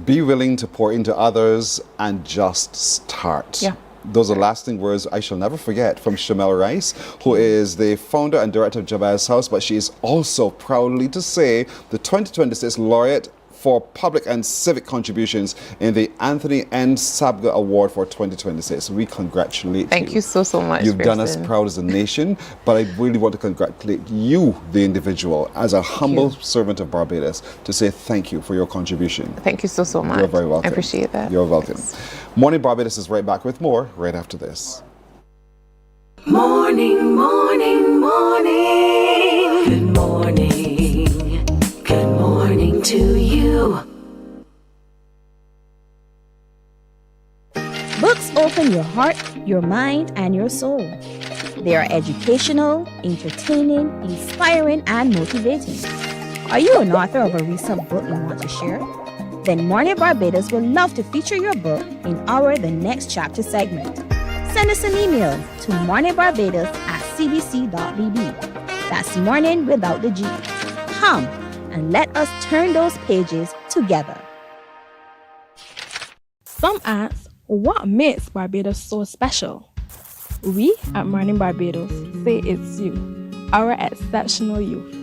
Be willing to pour into others and just start. Yeah. Those are lasting words I shall never forget from Shamel Rice, who is the founder and director of Jabez House, but she is also proudly to say the 2026 laureate for public and civic contributions in the Anthony N. Sabga Award for 2026. We congratulate you. Thank you so much. You've done us proud as a nation, but I really want to congratulate you, the individual, as a humble servant of Barbados, to say thank you for your contribution. Thank you so much. You're very welcome. I appreciate that. You're welcome. Morning Barbados is right back with more right after this. Morning, morning, morning. Good morning. Good morning to you. Books open your heart, your mind, and your soul. They are educational, entertaining, inspiring, and motivating. Are you an author of a recent book you want to share? Then Mornin Barbados would love to feature your book in our The Next Chapter segment. Send us an email to morninbarbados@cbc.bb. That's morning without the G. Come and let us turn those pages together. Some ask, what makes Barbados so special? We at Mornin Barbados say it's you, our exceptional youth.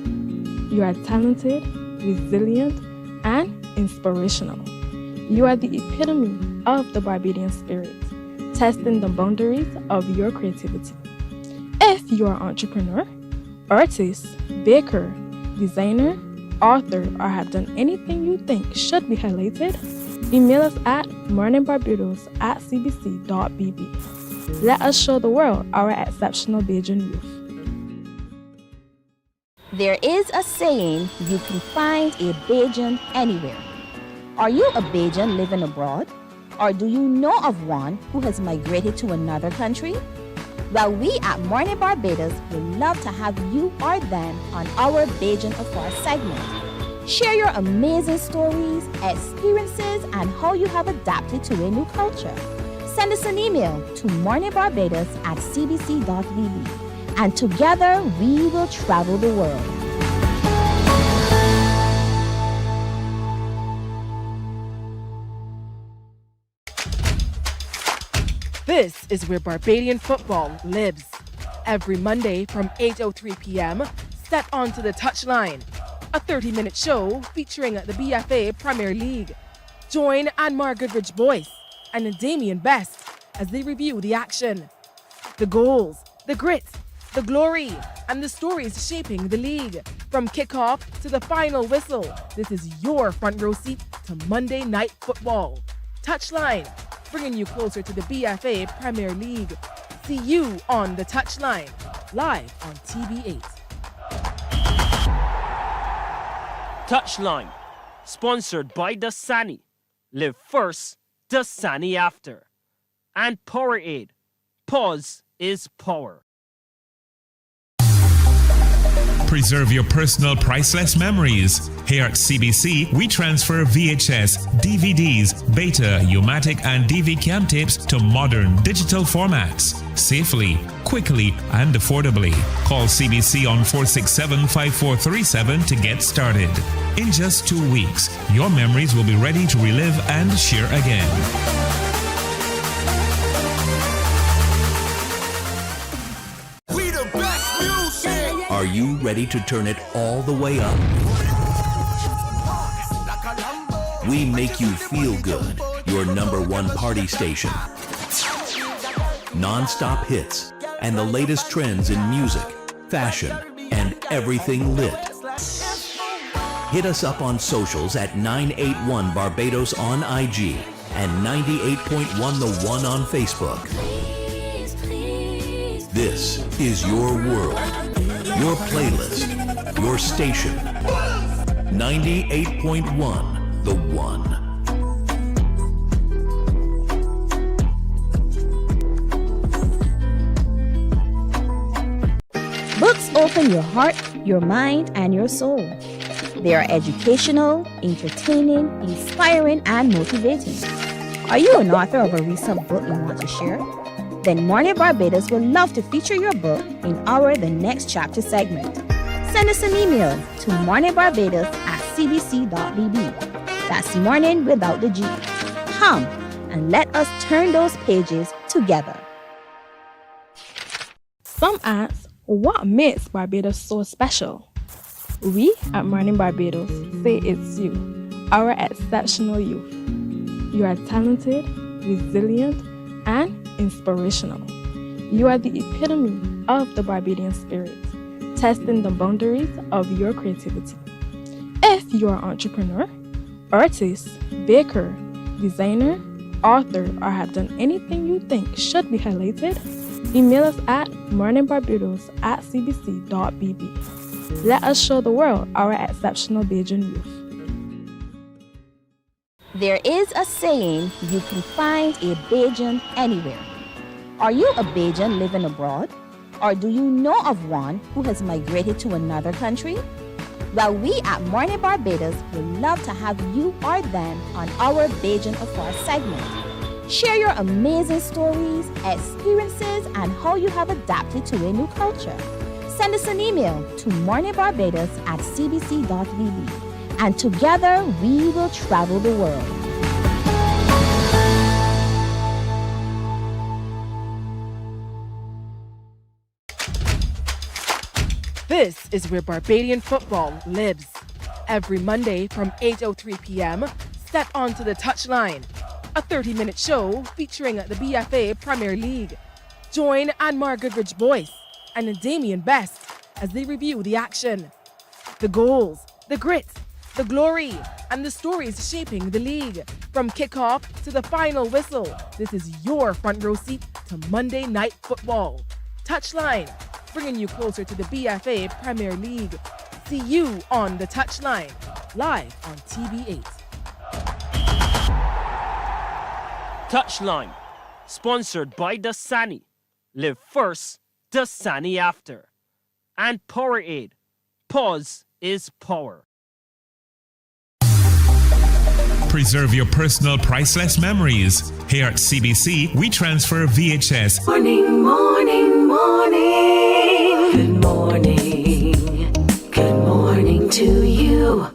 You are talented, resilient, and inspirational. You are the epitome of the Barbadian spirit, testing the boundaries of your creativity. If you are an entrepreneur, artist, baker, designer, author, or have done anything you think should be highlighted, email us at morninbarbados@cbc.bb. Let us show the world our exceptional Bajan youth. There is a saying, you can find a Bajan anywhere. Are you a Bajan living abroad? Or do you know of one who has migrated to another country? Well, we at Mornin Barbados would love to have you or them on our Bajan Affair segment. Share your amazing stories, experiences, and how you have adapted to a new culture. Send us an email to morninbarbados@cbc.bb. And together we will travel the world. This is where Barbadian football lives. Every Monday from 8:03 p.m., step onto the touchline. A 30-minute show featuring the BFA Premier League. Join Anmar Goodrich Boyce and Damien Best as they review the action, the goals, the grit, the glory, and the stories shaping the league. From kickoff to the final whistle, this is your front row seat to Monday Night Football. Touchline, bringing you closer to the BFA Premier League. See you on the Touchline, live on TV8. Touchline, sponsored by Dasani. Live first, Dasani after. And Powerade. Pause is power. Preserve your personal priceless memories. Here at CBC, we transfer VHS, DVDs, Beta, U-matic, and DV cam tapes to modern digital formats. Safely, quickly, and affordably. Call CBC on 467-5437 to get started. In just 2 weeks, your memories will be ready to relive and share again. Are you ready to turn it all the way up? We make you feel good. Your #1 party station. Non-stop hits and the latest trends in music, fashion, and everything lit. Hit us up on socials at 981 Barbados on IG and 98.1 The One on Facebook. This is your world, your playlist, your station. 98.1 The One. Books open your heart, your mind, and your soul. They are educational, entertaining, inspiring, and motivating. Are you an author of a recent book you want to share? Then Mornin Barbados would love to feature your book in our The Next Chapter segment. Send us an email to morninbarbados@cbc.bb. That's morning without the G. Come and let us turn those pages together. Some ask, what makes Barbados so special? We at Mornin Barbados say it's you, our exceptional youth. You are talented, resilient, and inspirational. You are the epitome of the Barbadian spirit, testing the boundaries of your creativity. If you are an entrepreneur, artist, baker, designer, author, or have done anything you think should be highlighted, email us at morninbarbados@cbc.bb. Let us show the world our exceptional Bajan youth. There is a saying, you can find a Bajan anywhere. Are you a Bajan living abroad? Or do you know of one who has migrated to another country? Well, we at Mornin Barbados would love to have you or them on our Bajan Afar segment. Share your amazing stories, experiences, and how you have adapted to a new culture. Send us an email to morninbarbados@cbc.bb. And together we will travel the world. This is where Barbadian football lives. Every Monday from 8:03 p.m., step onto the touchline. A 30-minute show featuring the BFA Premier League. Join Anmar Goodrich Boyce and Damien Best as they review the action, the goals, the grit, the glory, and the stories shaping the league. From kickoff to the final whistle, this is your front row seat to Monday Night Football. Touchline, bringing you closer to the BFA Premier League. See you on the Touchline, live on TV8. Touchline, sponsored by Dasani. Live first, Dasani after. And Powerade. Pause is power. Preserve your personal priceless memories. Here at CBC, we transfer VHS. Morning, morning, morning. Good morning. Good morning to you.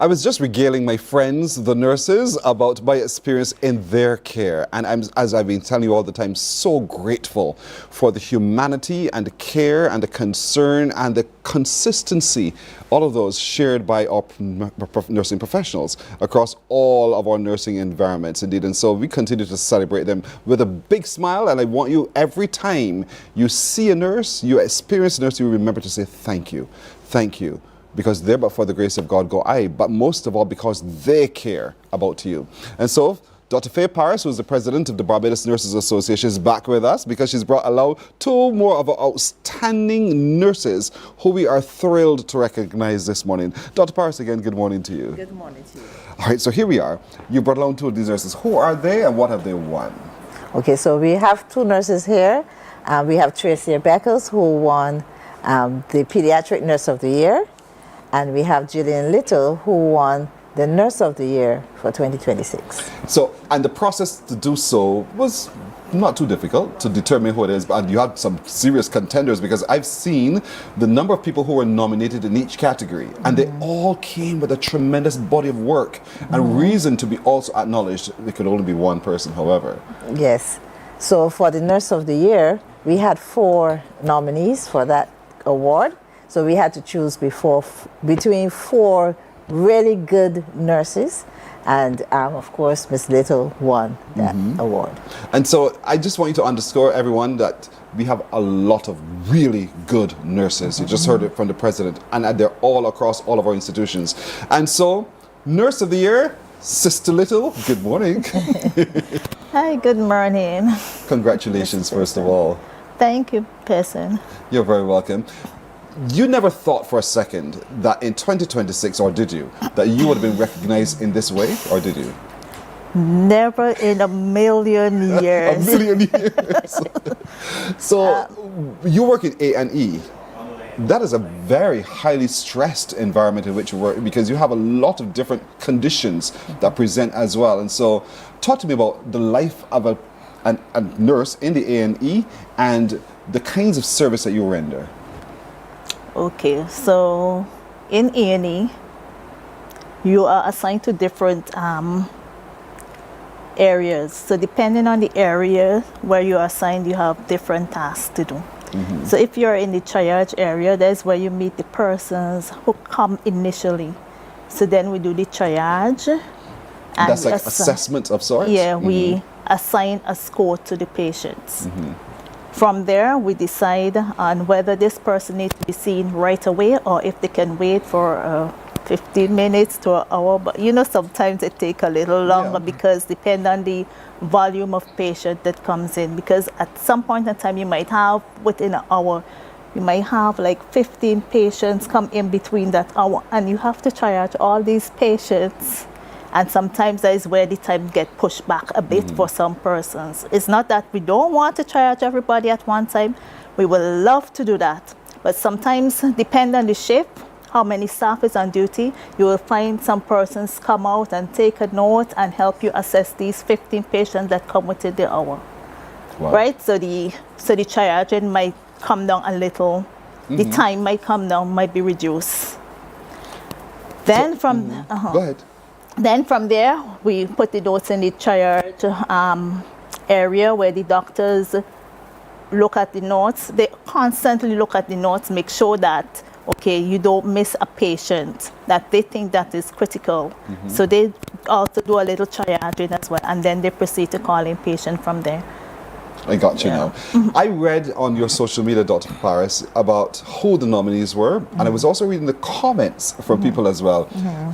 I was just regaling my friends, the nurses, about my experience in their care. And as I've been telling you all the time, so grateful for the humanity and the care and the concern and the consistency, all of those shared by our nursing professionals across all of our nursing environments, indeed. And so we continue to celebrate them with a big smile. And I want you, every time you see a nurse, you experience a nurse, you remember to say thank you. Thank you. Because there, but for the grace of God, go I. But most of all, because they care about you. And so, Dr. Faye Paris, who is the president of the Barbados Nurses Association, is back with us because she's brought along two more of our outstanding nurses who we are thrilled to recognize this morning. Dr. Paris, again, good morning to you. Good morning to you. All right, so here we are. You brought along two of these nurses. Who are they and what have they won? Okay, so we have two nurses here. We have Tracy Beckles, who won the Pediatric Nurse of the Year. And we have Gillian Little, who won the Nurse of the Year for 2026. So, and the process to do so was not too difficult to determine who it is, but you had some serious contenders because I've seen the number of people who were nominated in each category, and they all came with a tremendous body of work and reason to be also acknowledged. There could only be one person, however. Yes. So for the Nurse of the Year, we had 4 nominees for that award. So we had to choose between 4 really good nurses, and of course, Miss Little won that award. And so I just want you to underscore, everyone, that we have a lot of really good nurses. You just heard it from the president, and they're all across all of our institutions. And so, Nurse of the Year, Sister Little, good morning. Hi, good morning. Congratulations, first of all. Thank you, Pearson. You're very welcome. You never thought for a second that in 2026, or did you, that you would have been recognized in this way, or did you? Never in a million years. A million years. So, you work in A&E. That is a very highly stressed environment in which you work, because you have a lot of different conditions that present as well. And so, talk to me about the life of a nurse in the A&E and the kinds of service that you render. Okay, so in A&E, you are assigned to different areas. So depending on the area where you are assigned, you have different tasks to do. So if you're in the triage area, that's where you meet the persons who come initially. So then we do the triage. And that's like assessment of sorts? Yeah, we assign a score to the patients. From there, we decide on whether this person needs to be seen right away or if they can wait for 15 minutes to an hour. But you know, sometimes it takes a little longer because depend on the volume of patient that comes in. Because at some point in time, you might have, within an hour, you might have like 15 patients come in between that hour, and you have to triage all these patients. And sometimes that is where the time get pushed back a bit for some persons. It's not that we don't want to triage everybody at one time. We would love to do that. But sometimes, depend on the shift, how many staff is on duty, you will find some persons come out and take a note and help you assess these 15 patients that come within the hour. Wow. Right? So the triaging might come down a little. The time might come down, might be reduced. Then Go ahead. Then from there, we put the notes in the triage area where the doctors look at the notes. They constantly look at the notes, make sure that, okay, you don't miss a patient that they think that is critical. So they also do a little triaging as well, and then they proceed to call in patient from there. I got you now. I read on your social media, Dr. Paris, about who the nominees were, and I was also reading the comments from people as well.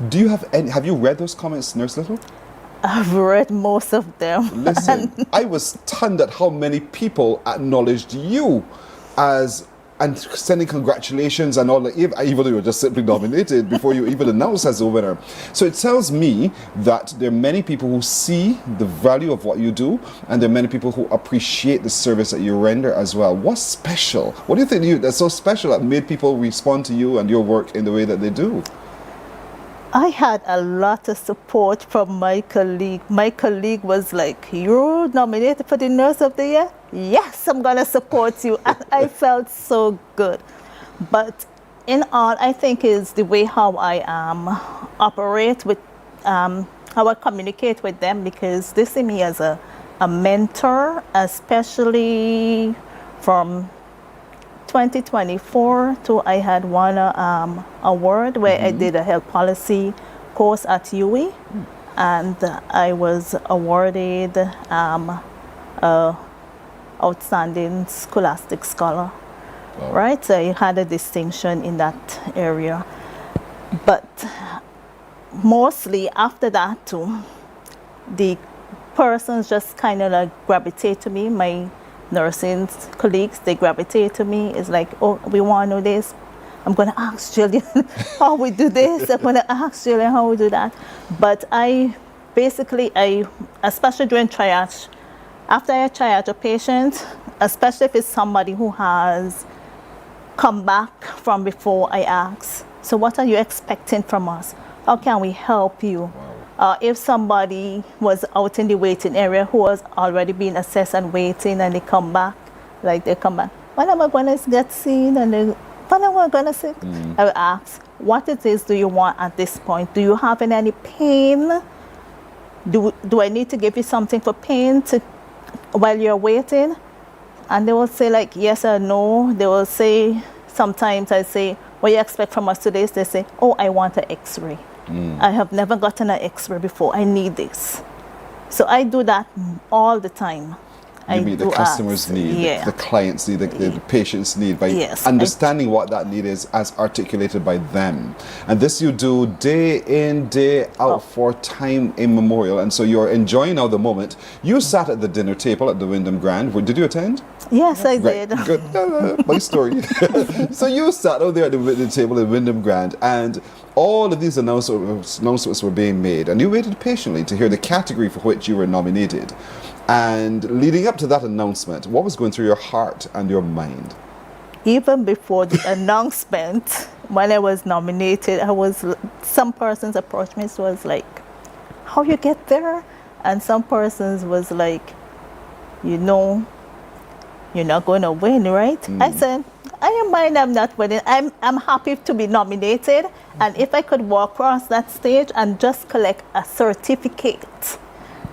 Do you have any? Have you read those comments, Nurse Little? I've read most of them. Listen, I was stunned at how many people acknowledged you as, and sending congratulations and all that, even though you were just simply nominated before you even announced as a winner. So it tells me that there are many people who see the value of what you do, and there are many people who appreciate the service that you render as well. What's special? What do you think that's so special that made people respond to you and your work in the way that they do? I had a lot of support from my colleague. My colleague was like, "You're nominated for the Nurse of the Year? Yes, I'm going to support you." And I felt so good. But in all, I think is the way how I operate with, how I communicate with them, because they see me as a mentor, especially from 2024 to I had won an award where I did a health policy course at UWI, and I was awarded outstanding scholastic scholar. Wow. Right, so I had a distinction in that area. But mostly after that too, the persons just kind of like gravitate to me. My nursing colleagues, they gravitate to me. It's like, "Oh, we want to know this. I'm going to ask Jillian how we do this. I'm going to ask Jillian how we do that." But especially during triage, after I triage a patient, especially if it's somebody who has come back from before, I ask, "So what are you expecting from us? How can we help you?" If somebody was out in the waiting area who was already being assessed and waiting, and they come back, "When am I going to get seen?" And when am I going to see? I will ask, "What it is do you want at this point? Do you have any pain? Do I need to give you something for pain while you're waiting?" And they will say like yes or no. They will say, sometimes I say, "What do you expect from us today?" They say, "Oh, I want an X-ray. I have never gotten an X-ray before. I need this." So I do that all the time. You meet the customer's need, the client's need, the patient's need by understanding what that need is as articulated by them. And this you do day in, day out for time immemorial. And so you're enjoying now the moment. You sat at the dinner table at the Wyndham Grand. Did you attend? Yes, I did. Good. My story. So you sat out there at the table at Wyndham Grand, and all of these announcements were being made, and you waited patiently to hear the category for which you were nominated. And leading up to that announcement, what was going through your heart and your mind? Even before the announcement, when I was nominated, some persons approached me, so I was like, how you get there? And some persons was like, you know, you're not going to win, right? I said, I don't mind I'm not winning. I'm happy to be nominated. And if I could walk across that stage and just collect a certificate,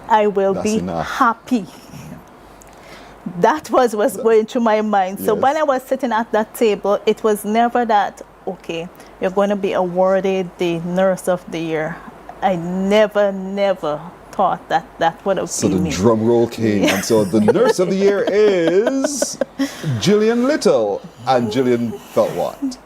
I will be happy. That was what's going through my mind. So when I was sitting at that table, it was never that, okay, you're going to be awarded the Nurse of the Year. I never thought that would have been me. So the drum roll came, and so the Nurse of the Year is Gillian Little. And Gillian felt what?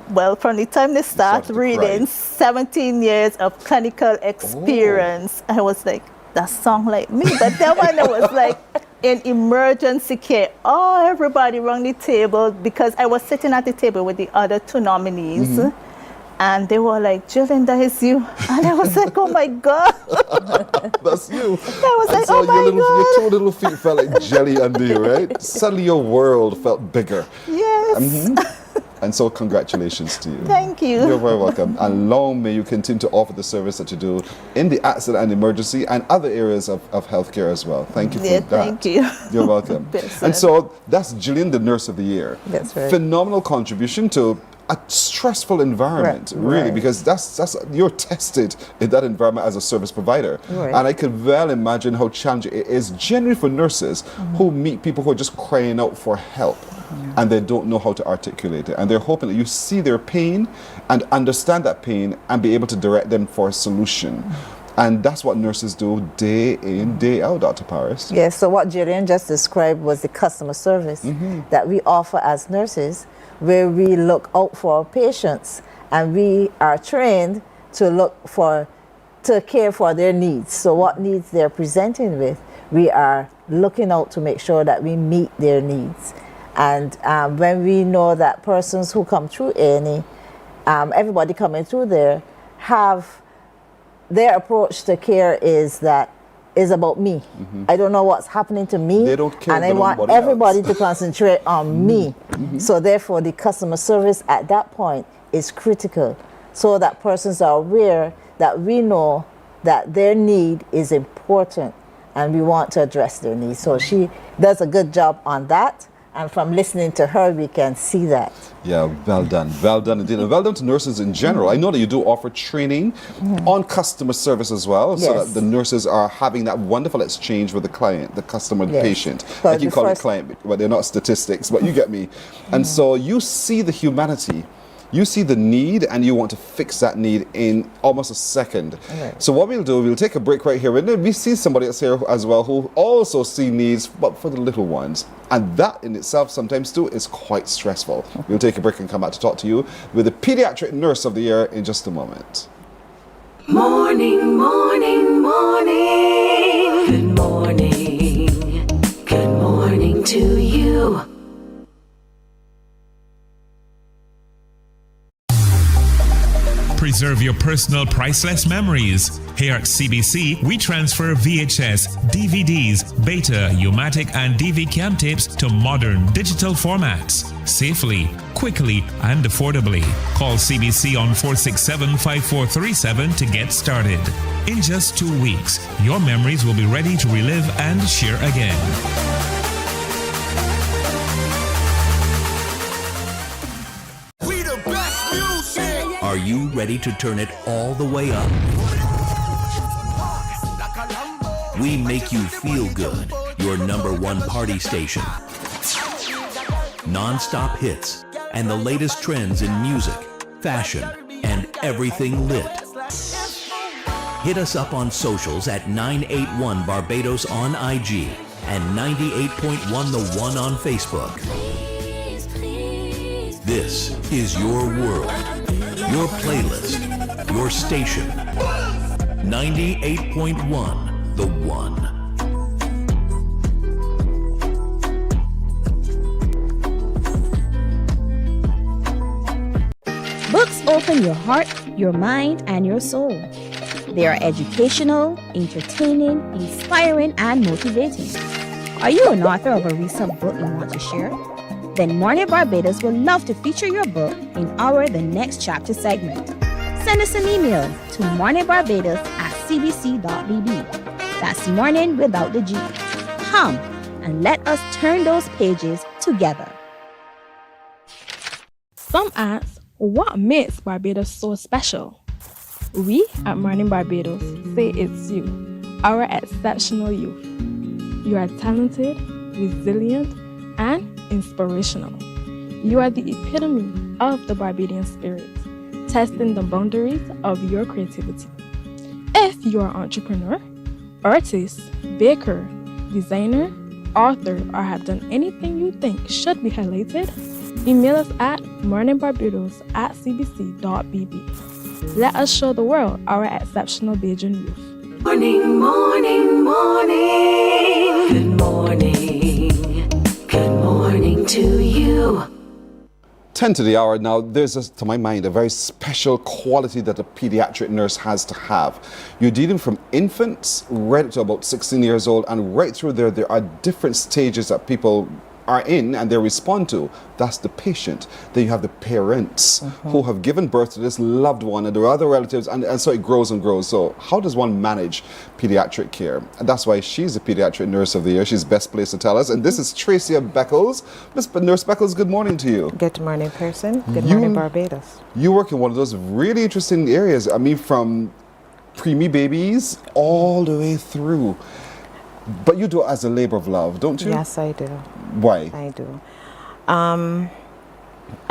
Well, from the time they start reading 17 years of clinical experience, I was like, that sound like me. But then when I was like in emergency care, everybody around the table, because I was sitting at the table with the other two nominees, and they were like, Gillian, that is you. And I was like, oh my God. That's you. I was like, so oh my God. Your two little feet felt like jelly under you, right? Suddenly your world felt bigger. Yes. And so congratulations to you. Thank you. You're very welcome. And long may you continue to offer the service that you do in the accident and emergency and other areas of healthcare as well. Thank you for that. Thank you. You're welcome. And so that's Gillian, the Nurse of the Year. That's right. Phenomenal contribution to a stressful environment, really, because that's you're tested in that environment as a service provider. And I could well imagine how challenging it is generally for nurses who meet people who are just crying out for help and they don't know how to articulate it, and they're hoping that you see their pain and understand that pain and be able to direct them for a solution. And that's what nurses do day in, day out, Dr. Paris. Yes, so what Gillian just described was the customer service that we offer as nurses, where we look out for our patients, and we are trained to care for their needs. So what needs they're presenting with, we are looking out to make sure that we meet their needs. And when we know that persons who come through A&E, everybody coming through there, have their approach to care is about me. I don't know what's happening to me, they don't care, and I want everybody to concentrate on me. So therefore the customer service at that point is critical, so that persons are aware that we know that their need is important and we want to address their needs. So she does a good job on that. And from listening to her, we can see that. Yeah, well done indeed. And well done to nurses in general. I know that you do offer training on customer service as well, so that the nurses are having that wonderful exchange with the client, the customer, the patient. Like you call it client, but they're not statistics, but you get me. And so you see the humanity, you see the need, and you want to fix that need in almost a second. So what we'll do, we'll take a break right here, and then we see somebody else here as well who also see needs, but for the little ones. And that in itself sometimes too is quite stressful. We'll take a break and come back to talk to you with the Pediatric Nurse of the Year in just a moment. Morning, morning, morning. Good morning. Good morning to you. Preserve your personal priceless memories. Here at CBC, we transfer VHS, DVDs, Beta, U-matic, and DV-Cam tapes to modern digital formats. Safely, quickly, and affordably. Call CBC on 467-5437 to get started. In just 2 weeks, your memories will be ready to relive and share again. Are you ready to turn it all the way up? We make you feel good, your #1 party station. Non-stop hits and the latest trends in music, fashion, and everything lit. Hit us up on socials at 981 Barbados on IG and 98.1 The One on Facebook. This is your world, your playlist, your station. 98.1 The One. Books open your heart, your mind, and your soul. They are educational, entertaining, inspiring, and motivating. Are you an author of a recent book you want to share? Then Mornin Barbados would love to feature your book in our The Next Chapter segment. Send us an email to morninbarbados@cbc.bb. That's morning without the G. Come and let us turn those pages together. Some ask, what makes Barbados so special? We at Mornin Barbados say it's you, our exceptional youth. You are talented, resilient, and inspirational. You are the epitome of the Barbadian spirit, testing the boundaries of your creativity. If you are an entrepreneur, artist, baker, designer, author, or have done anything you think should be highlighted, email us at morninbarbados@cbc.bb. Let us show the world our exceptional Bajan youth. Morning, morning, morning. Good morning. Good morning to you. 10 to the hour now. There's, to my mind, a very special quality that a pediatric nurse has to have. You're dealing from infants right to about 16 years old, and right through there are different stages that people are in and they respond to. That's the patient. Then you have the parents who have given birth to this loved one, and there are other relatives, and so it grows and grows. So how does one manage pediatric care? And that's why she's the pediatric nurse of the year. She's best placed to tell us. And this is Tracia Beckles. Nurse Beckles, good morning to you. Good morning, person. Good morning, Barbados. You work in one of those really interesting areas. I mean, from preemie babies all the way through. But you do it as a labor of love, don't you? Yes, I do. Why? I do. I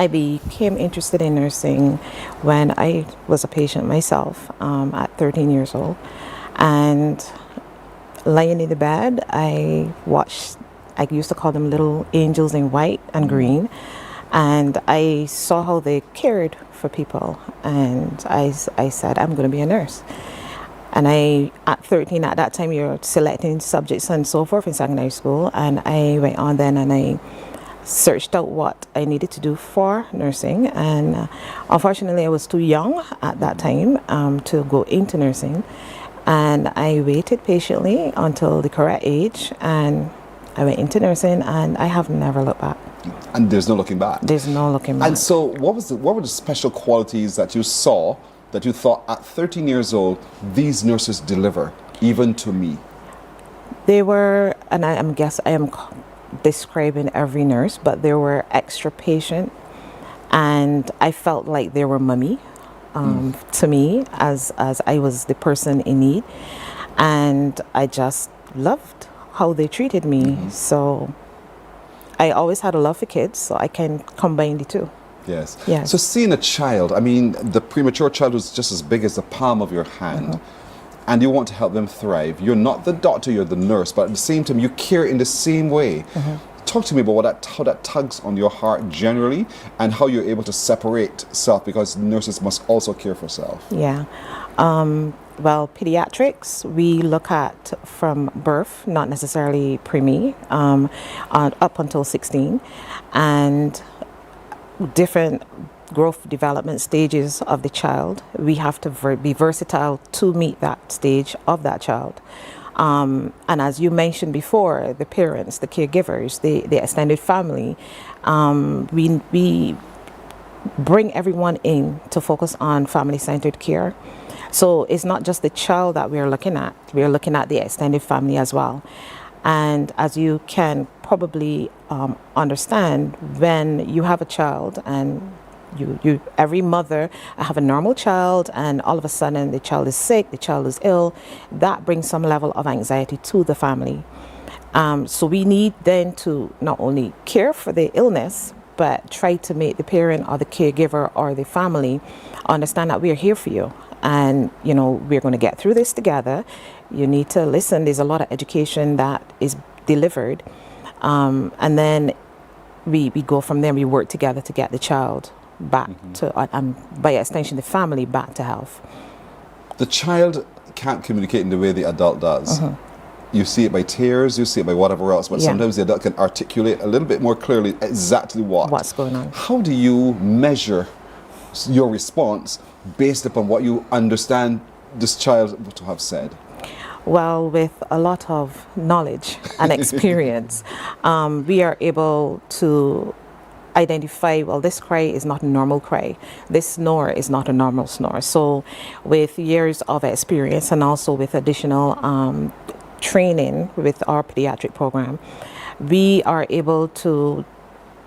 became interested in nursing when I was a patient myself at 13 years old. And lying in the bed, I used to call them little angels in white and green. And I saw how they cared for people. And I said, I'm going to be a nurse. And at 13, at that time, you're selecting subjects and so forth in secondary school. And I went on then and I searched out what I needed to do for nursing. And unfortunately, I was too young at that time to go into nursing. And I waited patiently until the correct age. And I went into nursing, and I have never looked back. And there's no looking back? There's no looking back. And so what were the special qualities that you saw that you thought at 13 years old, these nurses deliver, even to me? They were, and I am describing every nurse, but they were extra patient, and I felt like they were mommy to me as I was the person in need, and I just loved how they treated me. So I always had a love for kids, so I can combine the two. Yes. Yes. So seeing a child, I mean, the premature child is just as big as the palm of your hand, and you want to help them thrive. You're not the doctor, you're the nurse, but at the same time, you care in the same way. Talk to me about how that tugs on your heart generally, and how you're able to separate self, because nurses must also care for self. Yeah. Well, pediatrics, we look at from birth, not necessarily preemie, up until 16, and different growth development stages of the child. We have to be versatile to meet that stage of that child. And as you mentioned before, the parents, the caregivers, the extended family, we bring everyone in to focus on family-centered care. So it's not just the child that we're looking at the extended family as well. And as you can probably understand, when you have a child and every mother have a normal child, and all of a sudden the child is sick, the child is ill, that brings some level of anxiety to the family. So we need then to not only care for the illness, but try to make the parent or the caregiver or the family understand that we are here for you. and we're going to get through this together. You need to listen. There's a lot of education that is delivered, and then we go from there. We work together to get the child back to, and by extension, the family back to health. The child can't communicate in the way the adult does. You see it by tears, you see it by whatever else, but sometimes the adult can articulate a little bit more clearly exactly what's going on. How do you measure your response based upon what you understand this child to have said? Well, with a lot of knowledge and experience, we are able to identify, well, this cry is not a normal cry. This snore is not a normal snore. So with years of experience and also with additional training with our pediatric program, we are able to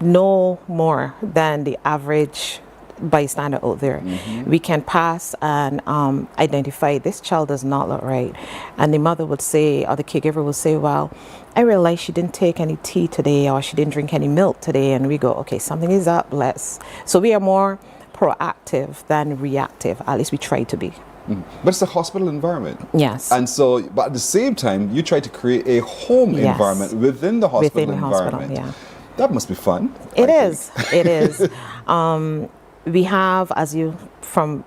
know more than the average bystander out there. We can pass and identify this child does not look right, and the mother would say, or the caregiver would say, well, I realized she didn't take any tea today, or she didn't drink any milk today, and we go, okay, something is up, so we are more proactive than reactive, at least we try to be. But it's a hospital environment. Yes. And so, but at the same time, you try to create a home environment within the hospital environment. That must be fun. It is. We have, as you, from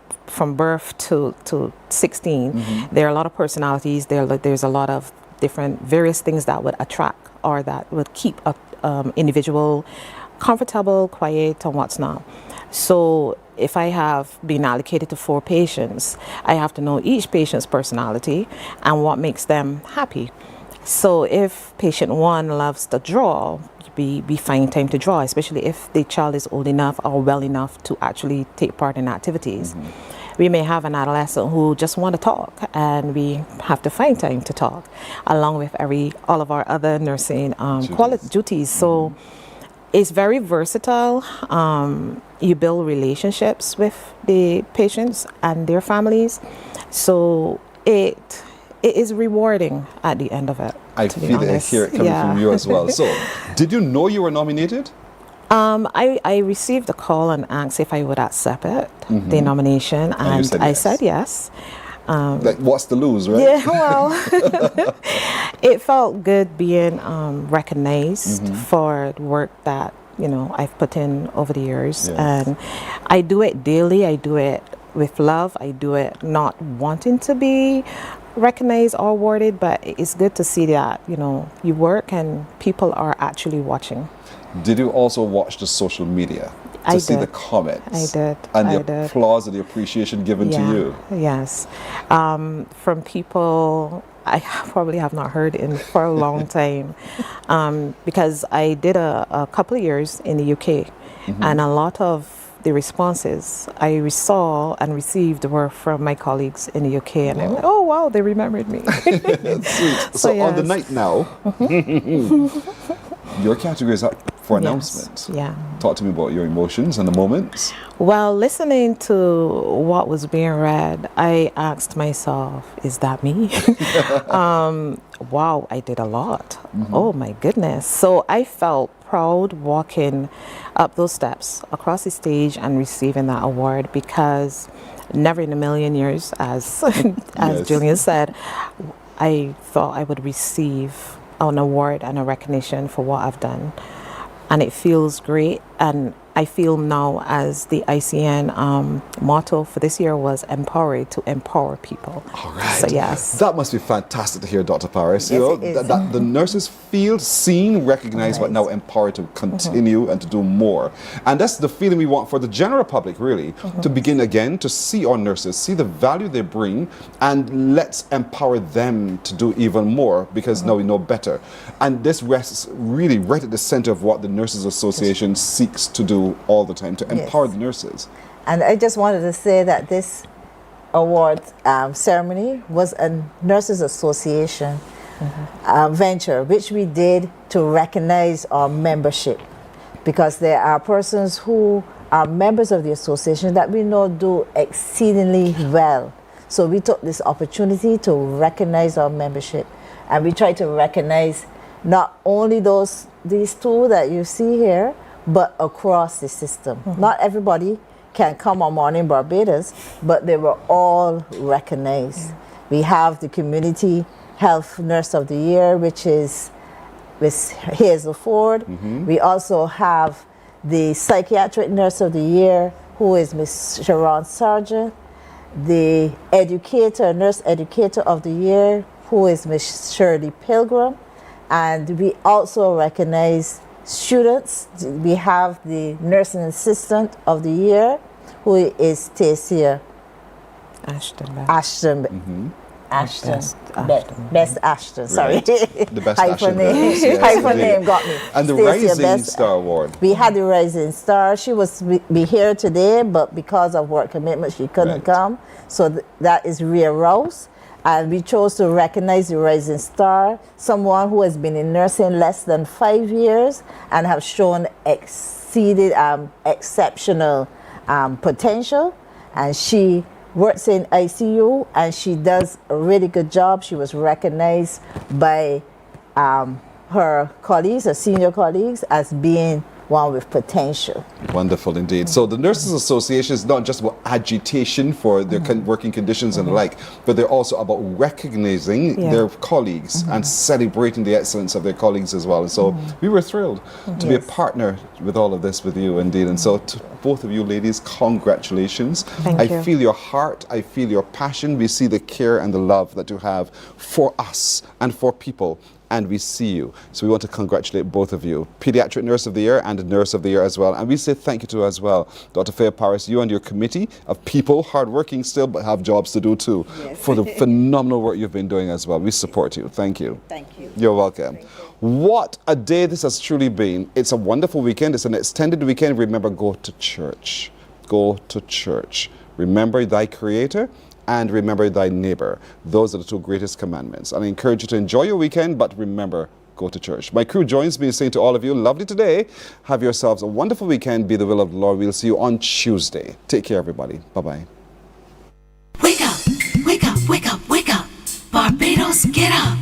birth to 16, there are a lot of personalities. There's a lot of different various things that would attract or that would keep an individual comfortable, quiet, and what's not. So if I have been allocated to 4 patients, I have to know each patient's personality and what makes them happy. So if patient 1 loves to draw, we find time to draw, especially if the child is old enough or well enough to actually take part in activities. We may have an adolescent who just want to talk, and we have to find time to talk, along with all of our other nursing duties. So it's very versatile. You build relationships with the patients and their families. So it is rewarding at the end of it. I feel it, I hear it coming from you as well. So, did you know you were nominated? I received a call and asked if I would accept it, the nomination, and I said yes. Like, what's the lose, right? Yeah, well, it felt good being recognized for the work that I've put in over the years, and I do it daily. I do it with love. I do it not wanting to be recognized or awarded, but it's good to see that you work and people are actually watching. Did you also watch the social media to see the comments? I did. And the applause and the appreciation given to you? Yes. From people I probably have not heard for a long time, because I did a couple of years in the UK, and a lot of the responses I saw and received were from my colleagues in the UK, and I'm like, oh wow, they remembered me. Sweet. So on the night now, your category is up for announcements. Yeah. Talk to me about your emotions and the moments. Well, listening to what was being read, I asked myself, is that me? Wow, I did a lot. Oh my goodness. So I felt proud walking up those steps across the stage and receiving that award, because never in a million years, as Julian said, I thought I would receive an award and a recognition for what I've done. And it feels great. And I feel now, as the ICN motto for this year was empowered to empower people. All right. So yes. That must be fantastic to hear, Dr. Paris. Yes, you know, that the nurses feel seen, recognized, but now empowered to continue and to do more. And that's the feeling we want for the general public, really, to begin again, to see our nurses, see the value they bring, and let's empower them to do even more, because now we know better. And this rests really right at the center of what the Nurses Association seeks to do all the time, to empower the nurses. And I just wanted to say that this award ceremony was a Nurses Association venture, which we did to recognize our membership, because there are persons who are members of the association that we know do exceedingly well. So we took this opportunity to recognize our membership, and we tried to recognize not only these two that you see here, but across the system. Not everybody can come on Mornin Barbados, but they were all recognized. We have the Community Health Nurse of the Year, which is Miss Hazel Ford. We also have the Psychiatric Nurse of the Year, who is Miss Sharon Sargent. The Nurse Educator of the Year, who is Miss Shirley Pilgrim. And we also recognize students. We have the Nursing Assistant of the Year, who is Tasia Ashton. Best Ashton, sorry. Right. The best Ashton. Hyphen name got me. And the Stacey Rising Star Award. We had the Rising Star. She was be here today, but because of work commitment, she couldn't come. So that is Rhea Rose. And we chose to recognize the Rising Star, someone who has been in nursing less than 5 years and have shown exceptional potential. And she works in ICU and she does a really good job. She was recognized by her colleagues, her senior colleagues, as being one with potential. Wonderful indeed. So the Nurses Association is not just about agitation for their working conditions and the like, but they're also about recognizing their colleagues and celebrating the excellence of their colleagues as well. And so we were thrilled to be a partner with all of this with you indeed. And so to both of you ladies, congratulations. Thank you. I feel your heart, I feel your passion. We see the care and the love that you have for us and for people. And we see you. So we want to congratulate both of you. Pediatric Nurse of the Year and Nurse of the Year as well. And we say thank you to as well. Dr. Faye Paris, you and your committee of people, hardworking still, but have jobs to do too, for the phenomenal work you've been doing as well. We support you. Thank you. Thank you. You're welcome. What a day this has truly been. It's a wonderful weekend. It's an extended weekend. Remember, go to church. Go to church. Remember thy Creator and remember thy neighbor. Those are the two greatest commandments. And I encourage you to enjoy your weekend, but remember, go to church. My crew joins me in saying to all of you, lovely today. Have yourselves a wonderful weekend. Be the will of the Lord. We'll see you on Tuesday. Take care, everybody. Bye-bye. Wake up, wake up, wake up, wake up. Barbados, get up.